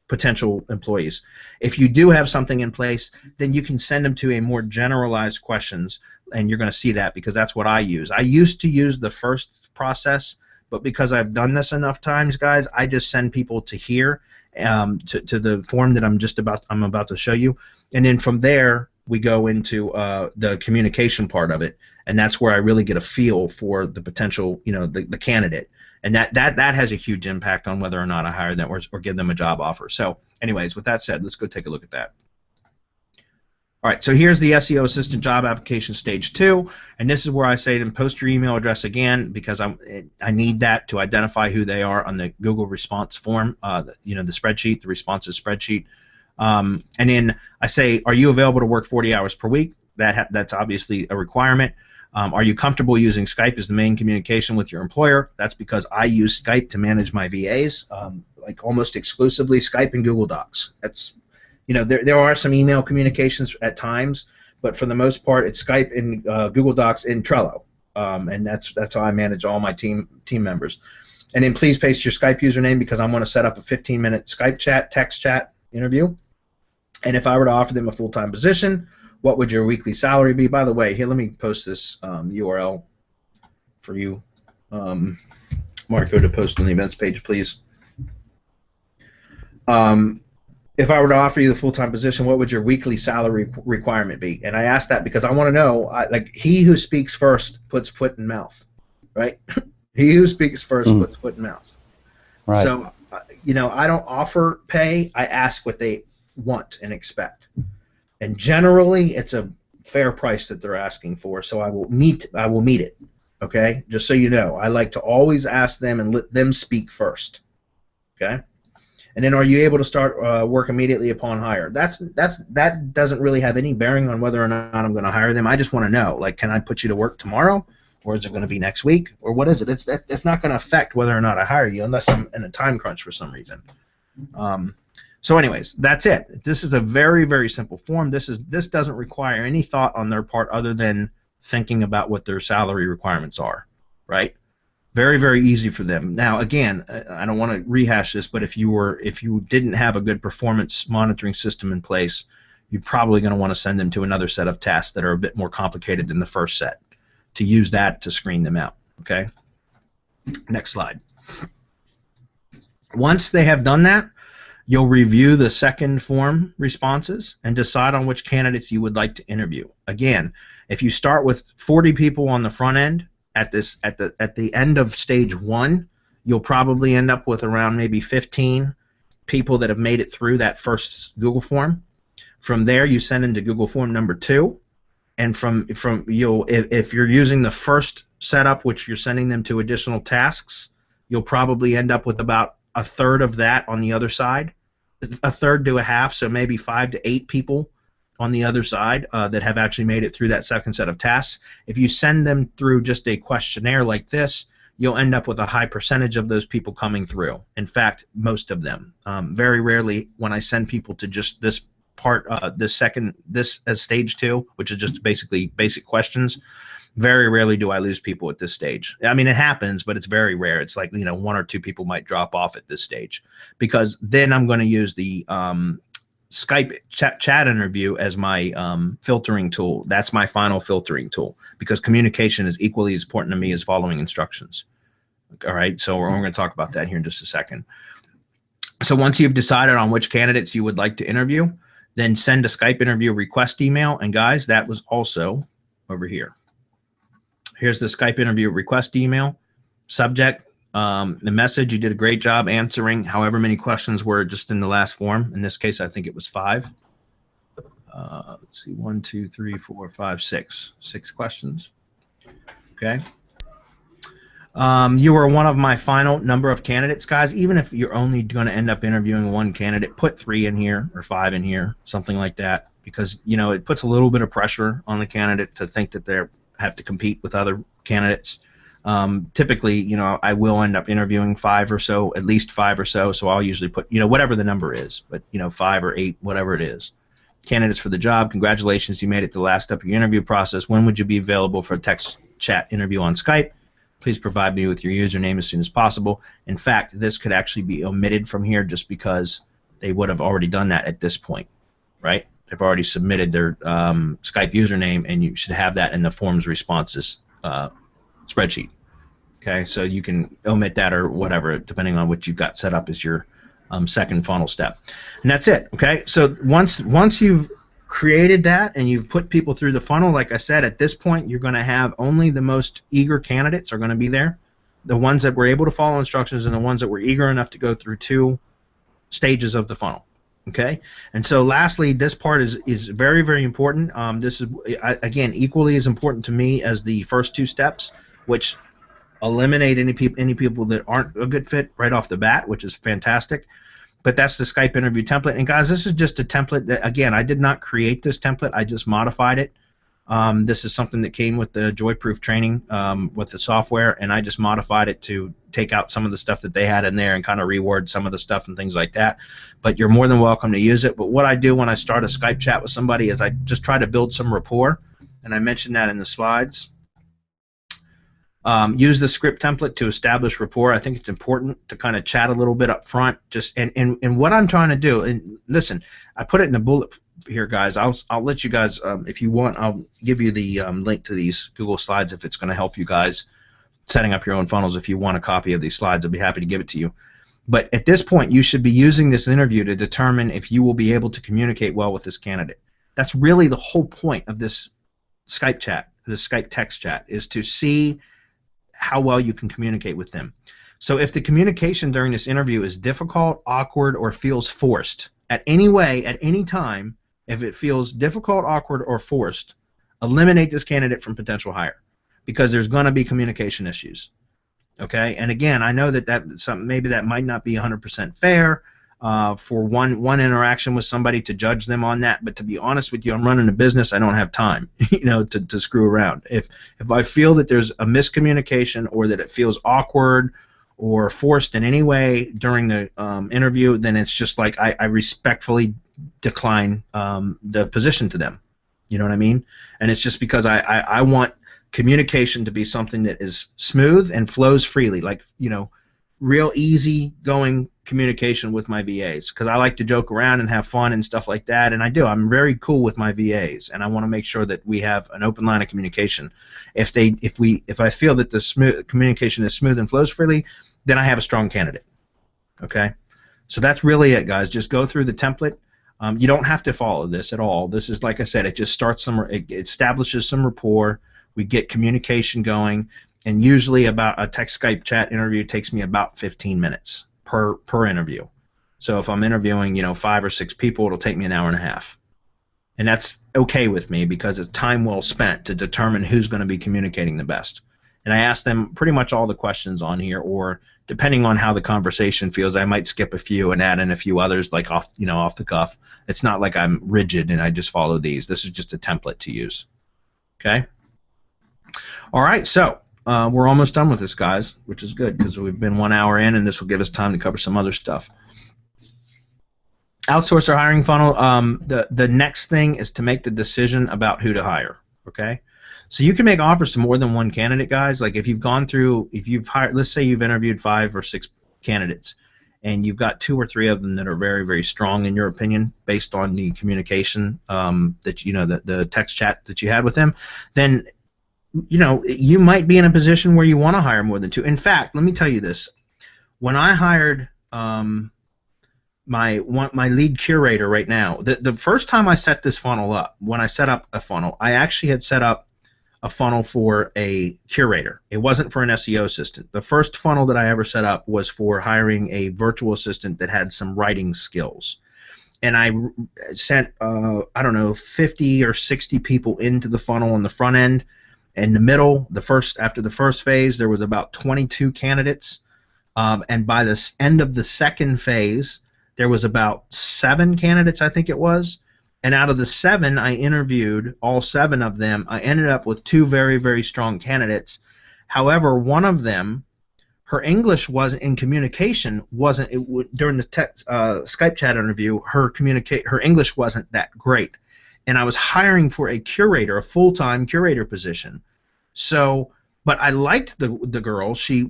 potential employees. If you do have something in place, then you can send them to a more generalized questions, and you're going to see that because that's what I use. I used to use the first process, but because I've done this enough times, guys, I just send people to here. To the form that I'm about to show you, and then from there we go into the communication part of it, and that's where I really get a feel for the potential, the candidate, and that has a huge impact on whether or not I hire them or give them a job offer. So, anyways, with that said, let's go take a look at that. All right, so here's the SEO assistant job application stage 2, and this is where I say to them, post your email address again, because I need that to identify who they are on the Google response form, the spreadsheet, the responses spreadsheet. And then I say, are you available to work 40 hours per week? That's obviously a requirement. Are you comfortable using Skype as the main communication with your employer? That's because I use Skype to manage my VAs, like almost exclusively Skype and Google Docs. That's there are some email communications at times, but for the most part, it's Skype and Google Docs and Trello, and that's how I manage all my team members. And then please paste your Skype username, because I want to set up a 15-minute Skype chat, text chat interview. And if I were to offer them a full-time position, what would your weekly salary be? By the way, here, let me post this URL for you, Marco, to post on the events page, please. If I were to offer you the full-time position, what would your weekly salary requirement be? And I ask that because I want to know, like, he who speaks first puts foot in mouth, right? He who speaks first puts foot in mouth. Right. So, I don't offer pay. I ask what they want and expect. And generally, it's a fair price that they're asking for, so I will meet it, okay? Just so you know, I like to always ask them and let them speak first, okay? And then, are you able to start work immediately upon hire? That doesn't really have any bearing on whether or not I'm going to hire them. I just want to know, like, can I put you to work tomorrow, or is it going to be next week, or what is it? It's not going to affect whether or not I hire you unless I'm in a time crunch for some reason. So, anyways, that's it. This is a very, very simple form. This doesn't require any thought on their part other than thinking about what their salary requirements are, right? Very, very easy for them. Now, again, I don't want to rehash this, but if you didn't have a good performance monitoring system in place, you're probably going to want to send them to another set of tasks that are a bit more complicated than the first set, to use that to screen them out. Okay. Next slide. Once they have done that, you'll review the second form responses and decide on which candidates you would like to interview. Again, if you start with 40 people on the front end, at the end of stage 1, you'll probably end up with around maybe 15 people that have made it through that first Google form. From there, you send them to Google form number 2, and if you're using the first setup, which you're sending them to additional tasks, you'll probably end up with about a third of that on the other side, a third to a half, so maybe 5 to 8 people on the other side that have actually made it through that second set of tasks. If you send them through just a questionnaire like this, you'll end up with a high percentage of those people coming through. In fact, most of them. Very rarely, when I send people to just this part, this as stage 2, which is just basically basic questions, Very rarely do I lose people at this stage. I mean, it happens, but it's very rare. It's like, one or two people might drop off at this stage, because then I'm going to use the Skype chat interview as my filtering tool. That's my final filtering tool, because communication is equally as important to me as following instructions. All right, so we're going to talk about that here in just a second. So once you've decided on which candidates you would like to interview, then send a Skype interview request email. And guys, that was also over here. Here's the Skype interview request email. Subject, the message: you did a great job answering however many questions were just in the last form. In this case, I think it was 5. Let's see, 1, 2, 3, 4, 5, 6. 6 questions. Okay. You are one of my final number of candidates, guys. Even if you're only going to end up interviewing one candidate, put 3 in here or 5 in here, something like that, because it puts a little bit of pressure on the candidate to think that they're have to compete with other candidates. Typically, I will end up interviewing 5 or so, at least 5 or so. So I'll usually put, whatever the number is, but 5 or 8, whatever it is. Candidates for the job: congratulations, you made it to the last step of your interview process. When would you be available for a text chat interview on Skype? Please provide me with your username as soon as possible. In fact, this could actually be omitted from here just because they would have already done that at this point, right? They've already submitted their Skype username, and you should have that in the forms responses spreadsheet. Okay, so you can omit that or whatever, depending on what you've got set up as your second funnel step. And that's it, okay? So once you've created that and you've put people through the funnel, like I said, at this point you're going to have only the most eager candidates are going to be there, the ones that were able to follow instructions and the ones that were eager enough to go through 2 stages of the funnel. Okay, and so lastly, this part is very, very important. This is, again, equally as important to me as the first 2 steps, which eliminate any people that aren't a good fit right off the bat, which is fantastic. But that's the Skype interview template. And guys, this is just a template that, again, I did not create this template. I just modified it. This is something that came with the Joyproof training with the software, and I just modified it to take out some of the stuff that they had in there and kind of reword some of the stuff and things like that. But you're more than welcome to use it. But what I do when I start a Skype chat with somebody is I just try to build some rapport, and I mentioned that in the slides. Use the script template to establish rapport. I think it's important to kind of chat a little bit up front. And what I'm trying to do, and listen, I put it in the bullet here, guys. I'll let you guys, if you want, I'll give you the link to these Google Slides if it's going to help you guys setting up your own funnels. If you want a copy of these slides, I'll be happy to give it to you. But at this point, you should be using this interview to determine if you will be able to communicate well with this candidate. That's really the whole point of this Skype chat, this Skype text chat, is to see how well you can communicate with them. So if the communication during this interview is difficult, awkward, or feels forced, at any way, at any time, if it feels difficult, awkward, or forced, eliminate this candidate from potential hire, because there's going to be communication issues. Okay, and again, I know that maybe that might not be 100% fair for one interaction with somebody to judge them on that, but to be honest with you, I'm running a business. I don't have time, to screw around. If I feel that there's a miscommunication or that it feels awkward or forced in any way during the interview, then it's just like I respectfully decline the position to them. You know what I mean? And it's just because I want communication to be something that is smooth and flows freely, like, real easy going communication with my VAs, because I like to joke around and have fun and stuff like that, and I do. I'm very cool with my VAs, and I want to make sure that we have an open line of communication. If I feel that the communication is smooth and flows freely, then I have a strong candidate. Okay, so that's really it, guys. Just go through the template. You don't have to follow this at all. This is, like I said, it just starts it establishes some rapport. We get communication going, and usually about a text Skype chat interview takes me about 15 minutes per interview. So if I'm interviewing 5 or 6 people, it'll take me an hour and a half, and that's okay with me because it's time well spent to determine who's going to be communicating the best. And I ask them pretty much all the questions on here, or depending on how the conversation feels, I might skip a few and add in a few others, like off the cuff. It's not like I'm rigid and I just follow these. This is just a template to use. Okay. All right, so we're almost done with this, guys, which is good because we've been 1 hour in, and this will give us time to cover some other stuff. Outsourcer hiring funnel. The next thing is to make the decision about who to hire. Okay, So you can make offers to more than one candidate, guys. Like if you've gone through, if you've hired, let's say you've interviewed 5 or 6 candidates, and you've got 2 or 3 of them that are very, very strong in your opinion, based on the communication that the text chat that you had with them, then you might be in a position where you want to hire more than 2. In fact, let me tell you this: when I hired my lead curator right now, the first time I set this funnel up, when I set up a funnel, I actually had set up a funnel for a curator. It wasn't for an SEO assistant. The first funnel that I ever set up was for hiring a virtual assistant that had some writing skills. And I sent, I don't know, 50 or 60 people into the funnel on the front end. In the middle, after the first phase, there was about 22 candidates. And by the end of the second phase, there was about 7 candidates, I think it was. And out of the 7, I interviewed all 7 of them. I ended up with 2 very, very strong candidates. However, one of them, her English wasn't in communication. During the Skype chat interview, her English wasn't that great, and I was hiring for a curator, a full-time curator position. So, but I liked the girl. She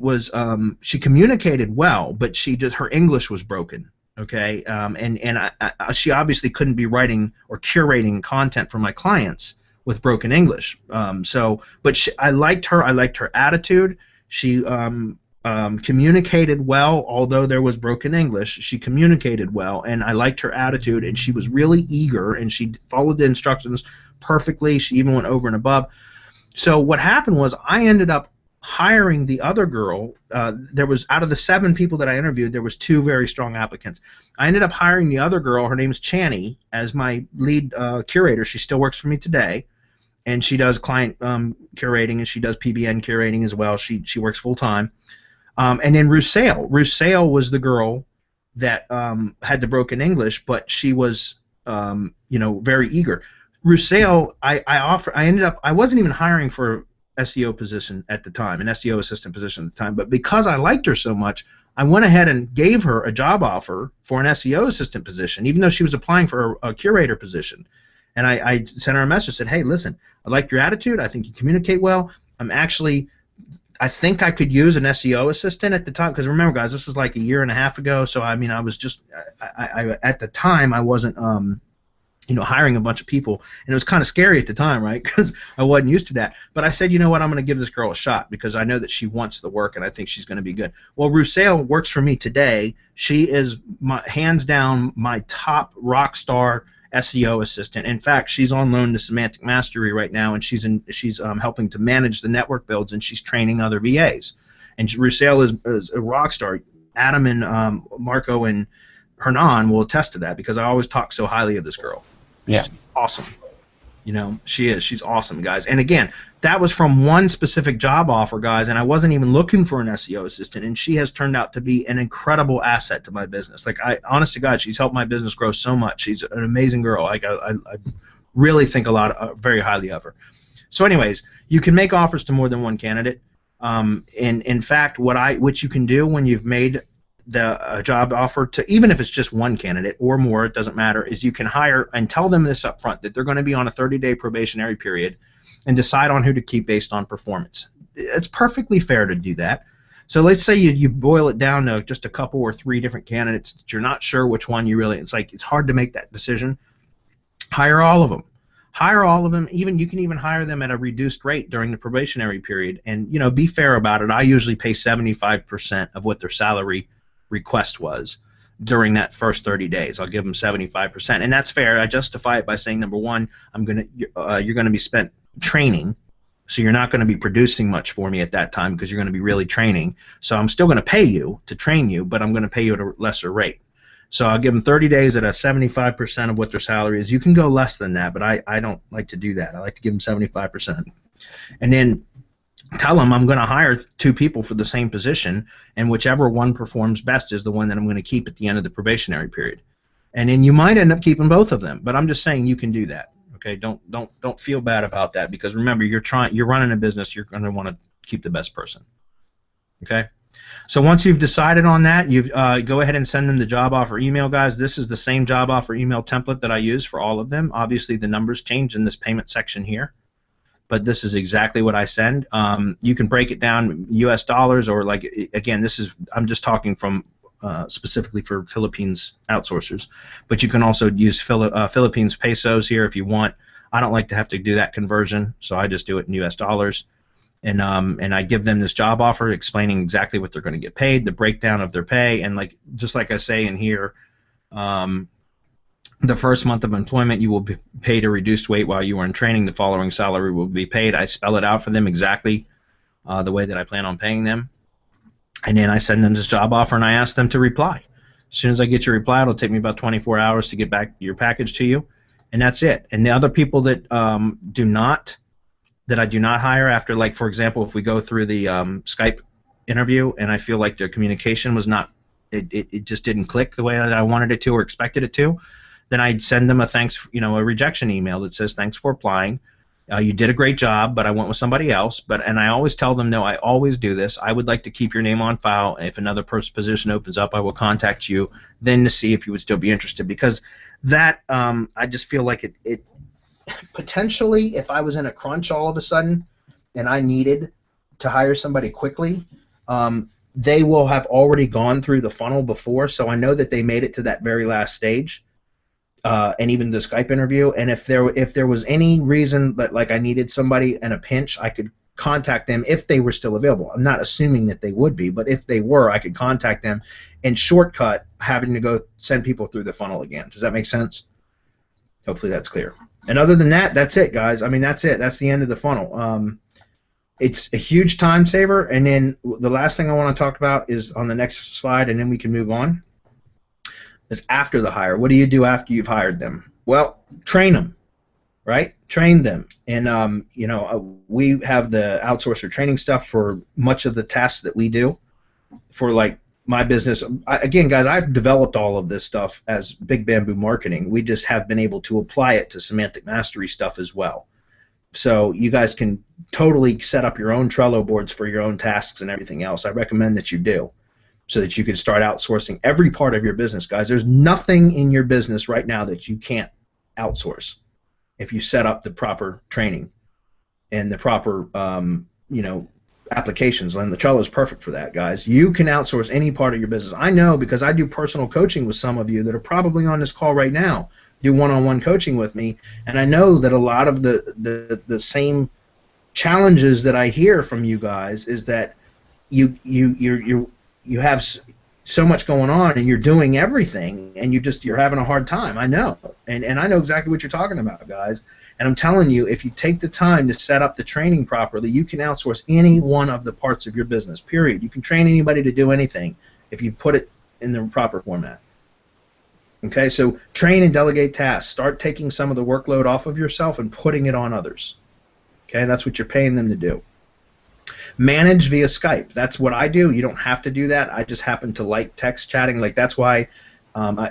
communicated well, but her English was broken. Okay, and she obviously couldn't be writing or curating content for my clients with broken English. But I liked her. I liked her attitude. She communicated well, although there was broken English. She communicated well, and I liked her attitude. And she was really eager, and she followed the instructions perfectly. She even went over and above. So what happened was I ended up hiring the other girl. There was, out of the 7 people that I interviewed, there was 2 very strong applicants. I ended up hiring the other girl. Her name's Chani, as my lead curator. She still works for me today, and she does client curating, and she does PBN curating as well. She works full time. And then Rusail was the girl that had the broken English, but she was very eager. Rusail, I wasn't even hiring for SEO position at the time, an SEO assistant position at the time, but because I liked her so much, I went ahead and gave her a job offer for an SEO assistant position, even though she was applying for a curator position. And I sent her a message, said, hey, listen, I like your attitude. I think you communicate well. I think I could use an SEO assistant at the time, because remember, guys, this was like a year and a half ago, so I mean, I was just, at the time, I wasn't, hiring a bunch of people, and it was kind of scary at the time, right? Because I wasn't used to that. But I said, you know what, I'm going to give this girl a shot because I know that she wants the work, and I think she's going to be good. Well, Rusail works for me today. She is hands down my top rock star SEO assistant. In fact, she's on loan to Semantic Mastery right now, and she's helping to manage the network builds, and she's training other VAs. And Rusail is a rock star. Adam and Marco and Hernan will attest to that, because I always talk so highly of this girl. Yeah. She's awesome. She is. She's awesome, guys. And again, that was from one specific job offer, guys, and I wasn't even looking for an SEO assistant, and she has turned out to be an incredible asset to my business. Like, honest to God, she's helped my business grow so much. She's an amazing girl. Like, I really think very highly of her. So anyways, you can make offers to more than one candidate. In fact, what you can do when you've made the job offer to, even if it's just one candidate or more, it doesn't matter, is you can hire and tell them this up front, that they're going to be on a 30-day probationary period, and decide on who to keep based on performance. It's perfectly fair to do that. So let's say you boil it down to just a couple or 3 different candidates that you're not sure which one it's hard to make that decision. Hire all of them. Hire all of them. You can even hire them at a reduced rate during the probationary period, and be fair about it. I usually pay 75% of what their salary request was during that first 30 days. I'll give them 75%, and that's fair. I justify it by saying, number one, you're going to be spent training, so you're not going to be producing much for me at that time, because you're going to be really training. So I'm still going to pay you to train you, but I'm going to pay you at a lesser rate. So I'll give them 30 days at a 75% of what their salary is. You can go less than that, but I don't like to do that. I like to give them 75%, and then tell them I'm going to hire 2 people for the same position, and whichever one performs best is the one that I'm going to keep at the end of the probationary period. And then you might end up keeping both of them, but I'm just saying you can do that. Okay, don't feel bad about that, because remember, you're running a business. You're going to want to keep the best person. Okay, so once you've decided on that, you go ahead and send them the job offer email, guys. This is the same job offer email template that I use for all of them. Obviously, the numbers change in this payment section here. but this is exactly what I send. You can break it down U.S. dollars, or like, again, I'm just talking from specifically for Philippines outsourcers, but you can also use Philippines pesos here if you want. I don't like to have to do that conversion, so I just do it in U.S. dollars. And I give them this job offer explaining exactly what they're going to get paid, the breakdown of their pay, and just like I say in here, the first month of employment you will be paid a reduced rate while you are in training. The following salary will be paid. I spell it out for them exactly the way that I plan on paying them, and then I send them this job offer and I ask them to reply. As soon as I get your reply, it'll take me about 24 hours to get back your package to you, and that's it. And the other people that I do not hire after, like, for example, if we go through the Skype interview and I feel like the communication was not, it just didn't click the way that I wanted it to or expected it to, then I'd send them a rejection email that says, thanks for applying. You did a great job, but I went with somebody else. And I always tell them, no, I always do this. I would like to keep your name on file. If another position opens up, I will contact you then to see if you would still be interested. Because that, I just feel like it potentially, if I was in a crunch all of a sudden and I needed to hire somebody quickly, they will have already gone through the funnel before, so I know that they made it to that very last stage, and even the Skype interview. And if there was any reason that, like, I needed somebody in a pinch, I could contact them if they were still available. I'm not assuming that they would be, but if they were, I could contact them and shortcut having to go send people through the funnel again. Does that make sense? Hopefully that's clear. And other than that, that's it, guys. I mean, that's it. That's the end of the funnel. It's a huge time saver. And then the last thing I want to talk about is on the next slide, and then we can move on, is after the hire. What do you do after you've hired them? Well, train them, right? Train them. And, we have the Outsourcer training stuff for much of the tasks that we do for, like, my business. Again, guys, I've developed all of this stuff as Big Bamboo Marketing. We just have been able to apply it to Semantic Mastery stuff as well. So you guys can totally set up your own Trello boards for your own tasks and everything else. I recommend that you do, so that you can start outsourcing every part of your business, guys. There's nothing in your business right now that you can't outsource if you set up the proper training and the proper, applications. And the Trello is perfect for that, guys. You can outsource any part of your business. I know, because I do personal coaching with some of you that are probably on this call right now, do one-on-one coaching with me, and I know that a lot of the same challenges that I hear from you guys is that you have so much going on and you're doing everything and you're having a hard time. I know, and I know exactly what you're talking about, guys. And I'm telling you, if you take the time to set up the training properly, you can outsource any one of the parts of your business, period. You can train anybody to do anything if you put it in the proper format. Okay, so train and delegate tasks. Start taking some of the workload off of yourself and putting it on others. Okay, that's what you're paying them to do. Manage via Skype. That's what I do. You don't have to do that. I just happen to like text chatting. Like, that's why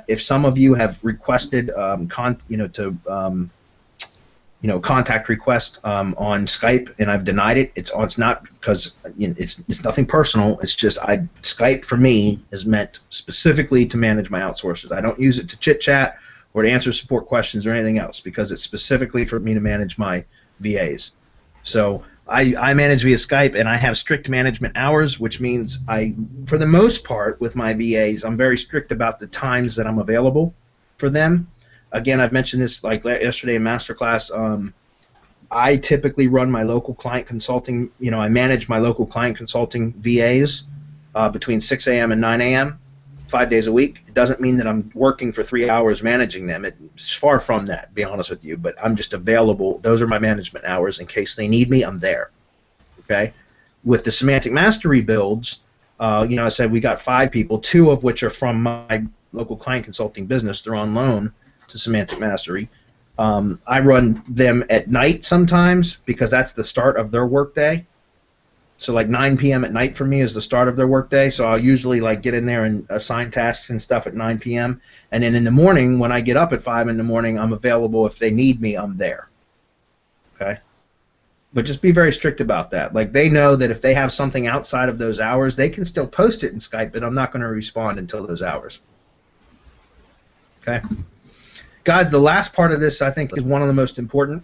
if some of you have requested contact request on Skype and I've denied it, it's not because it's nothing personal. It's just Skype for me is meant specifically to manage my outsourcers. I don't use it to chit chat or to answer support questions or anything else, because it's specifically for me to manage my VAs. So I manage via Skype, and I have strict management hours, which means for the most part with my VAs, I'm very strict about the times that I'm available for them. Again, I've mentioned this like yesterday in Masterclass. I typically run my local client consulting, I manage my local client consulting VAs between 6 a.m. and 9 a.m., 5 days a week. It doesn't mean that I'm working for 3 hours managing them. It's far from that, to be honest with you, but I'm just available. Those are my management hours. In case they need me, I'm there. Okay? With the Semantic Mastery builds, I said we got 5 people, 2 of which are from my local client consulting business. They're on loan to Semantic Mastery. I run them at night sometimes because that's the start of their workday. So like 9 p.m. at night for me is the start of their workday. So I'll usually like get in there and assign tasks and stuff at 9 p.m. And then in the morning, when I get up at 5 in the morning, I'm available. If they need me, I'm there. Okay? But just be very strict about that. Like, they know that if they have something outside of those hours, they can still post it in Skype, but I'm not going to respond until those hours. Okay? Guys, the last part of this, I think, is one of the most important.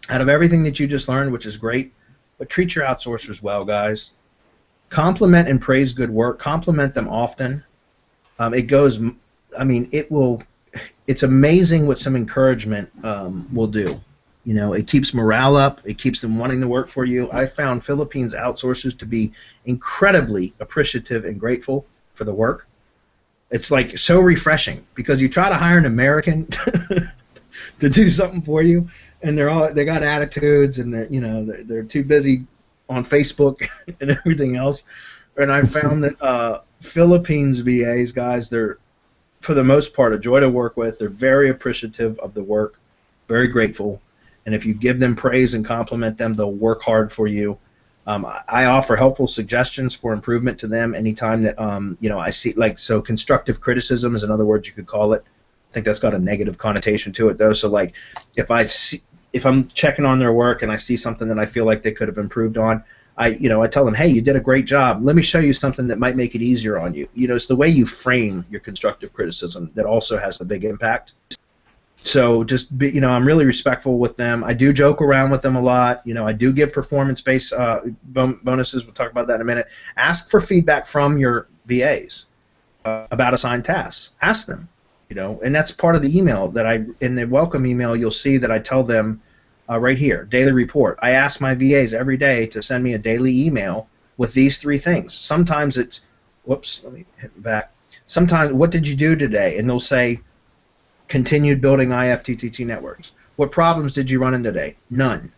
out of everything that you just learned, which is great, but treat your outsourcers well, guys. Compliment and praise good work. Compliment them often. It goes, I mean, it's amazing what some encouragement will do. You know, it keeps morale up. It keeps them wanting to work for you. I found Philippines outsourcers to be incredibly appreciative and grateful for the work. It's like so refreshing because you try to hire an American to do something for you, and they got attitudes, and they're too busy on Facebook and everything else. And I found that Philippines VAs, guys, they're for the most part a joy to work with. They're very appreciative of the work, very grateful. And if you give them praise and compliment them, they'll work hard for you. I offer helpful suggestions for improvement to them anytime that I see, like, so constructive criticism is another word you could call it. I think that's got a negative connotation to it though. So like if I'm checking on their work and I see something that I feel like they could have improved on, I tell them, hey, you did a great job. Let me show you something that might make it easier on you. It's the way you frame your constructive criticism that also has a big impact. So just be, I'm really respectful with them. I do joke around with them a lot. I do give performance-based bonuses. We'll talk about that in a minute. Ask for feedback from your VAs about assigned tasks. Ask them, and that's part of the email that in the welcome email, you'll see that I tell them right here, daily report. I ask my VAs every day to send me a daily email with these 3 things. Sometimes it's, whoops, let me hit back. Sometimes, what did you do today? And they'll say, continued building IFTTT networks. What problems did you run into today? None.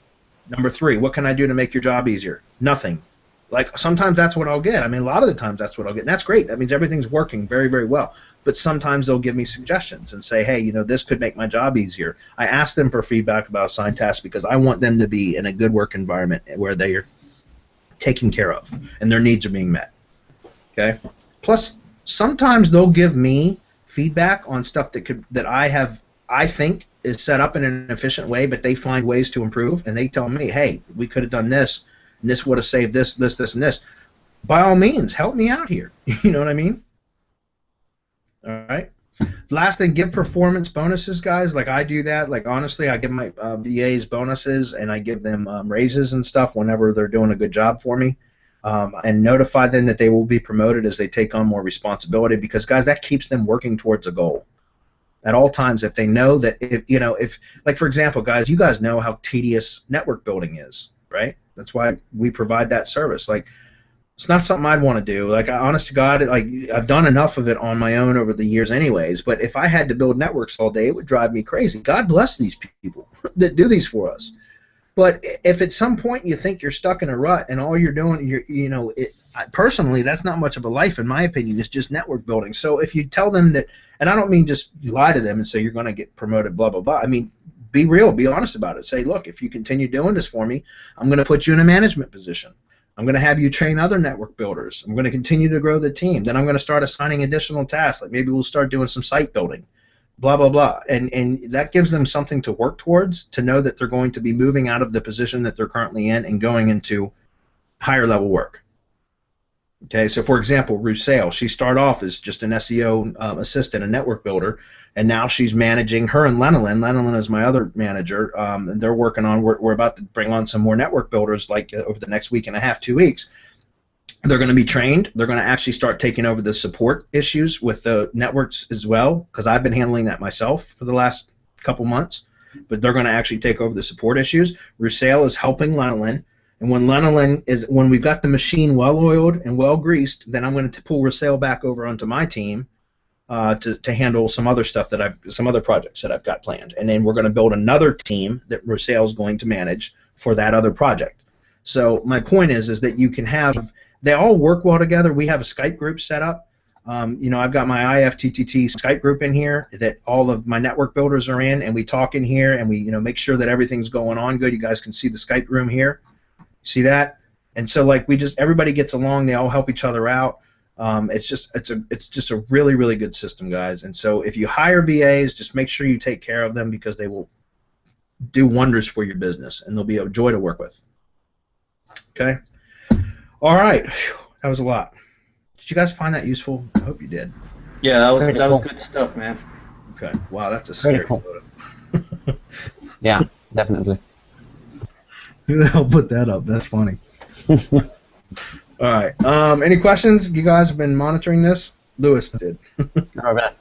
Number 3, what can I do to make your job easier? Nothing. Like, sometimes that's what I'll get. I mean, a lot of the times that's what I'll get. And that's great. That means everything's working very, very well. But sometimes they'll give me suggestions and say, hey, this could make my job easier. I ask them for feedback about assigned tasks because I want them to be in a good work environment where they are taken care of and their needs are being met. Okay? Plus, sometimes they'll give me feedback on stuff that I think is set up in an efficient way, but they find ways to improve, and they tell me, hey, we could have done this, and this would have saved this, and this. By all means, help me out here. You know what I mean? All right. Last thing, give performance bonuses, guys. Like, I do that. Like, honestly, I give my VAs bonuses, and I give them raises and stuff whenever they're doing a good job for me. And notify them that they will be promoted as they take on more responsibility, because, guys, that keeps them working towards a goal at all times. If they know that, if like, for example, guys, you guys know how tedious network building is, right? That's why we provide that service. Like, it's not something I'd want to do. Like, honest to God, like, I've done enough of it on my own over the years anyways, but if I had to build networks all day, it would drive me crazy. God bless these people that do these for us. But if at some point you think you're stuck in a rut and all you're doing, personally, that's not much of a life, in my opinion. It's just network building. So if you tell them that, and I don't mean just lie to them and say you're going to get promoted, blah, blah, blah. I mean, be real, be honest about it. Say, look, if you continue doing this for me, I'm going to put you in a management position. I'm going to have you train other network builders. I'm going to continue to grow the team. Then I'm going to start assigning additional tasks. Like, maybe we'll start doing some site building. Blah, blah, blah. And that gives them something to work towards, to know that they're going to be moving out of the position that they're currently in and going into higher level work. Okay, so for example, Rusale, she started off as just an SEO assistant, a network builder, and now she's managing her and Lenolin. Lenolin is my other manager, and they're working on, we're about to bring on some more network builders, like over the next week and a half, 2 weeks. They're going to be trained. They're going to actually start taking over the support issues with the networks as well, because I've been handling that myself for the last couple months. But they're going to actually take over the support issues. Rusale is helping Lenolin, and when we've got the machine well oiled and well greased, then I'm going to pull Rusale back over onto my team to handle some other stuff some other projects that I've got planned, and then we're going to build another team that Rusale is going to manage for that other project. So my point is that you can have. They all work well together. We have a Skype group set up. I've got my IFTTT Skype group in here that all of my network builders are in, and we talk in here, and we make sure that everything's going on good. You guys can see the Skype room here. See that? And so, like, everybody gets along. They all help each other out. It's just a really, really good system, guys. And so if you hire VAs, just make sure you take care of them, because they will do wonders for your business, and they'll be a joy to work with. Okay? All right, that was a lot. Did you guys find that useful? I hope you did. Yeah, that was good stuff, man. Okay. Wow, that's a scary photo. Yeah, definitely. Who the hell put that up? That's funny. All right. Any questions? You guys have been monitoring this? Lewis did. All right.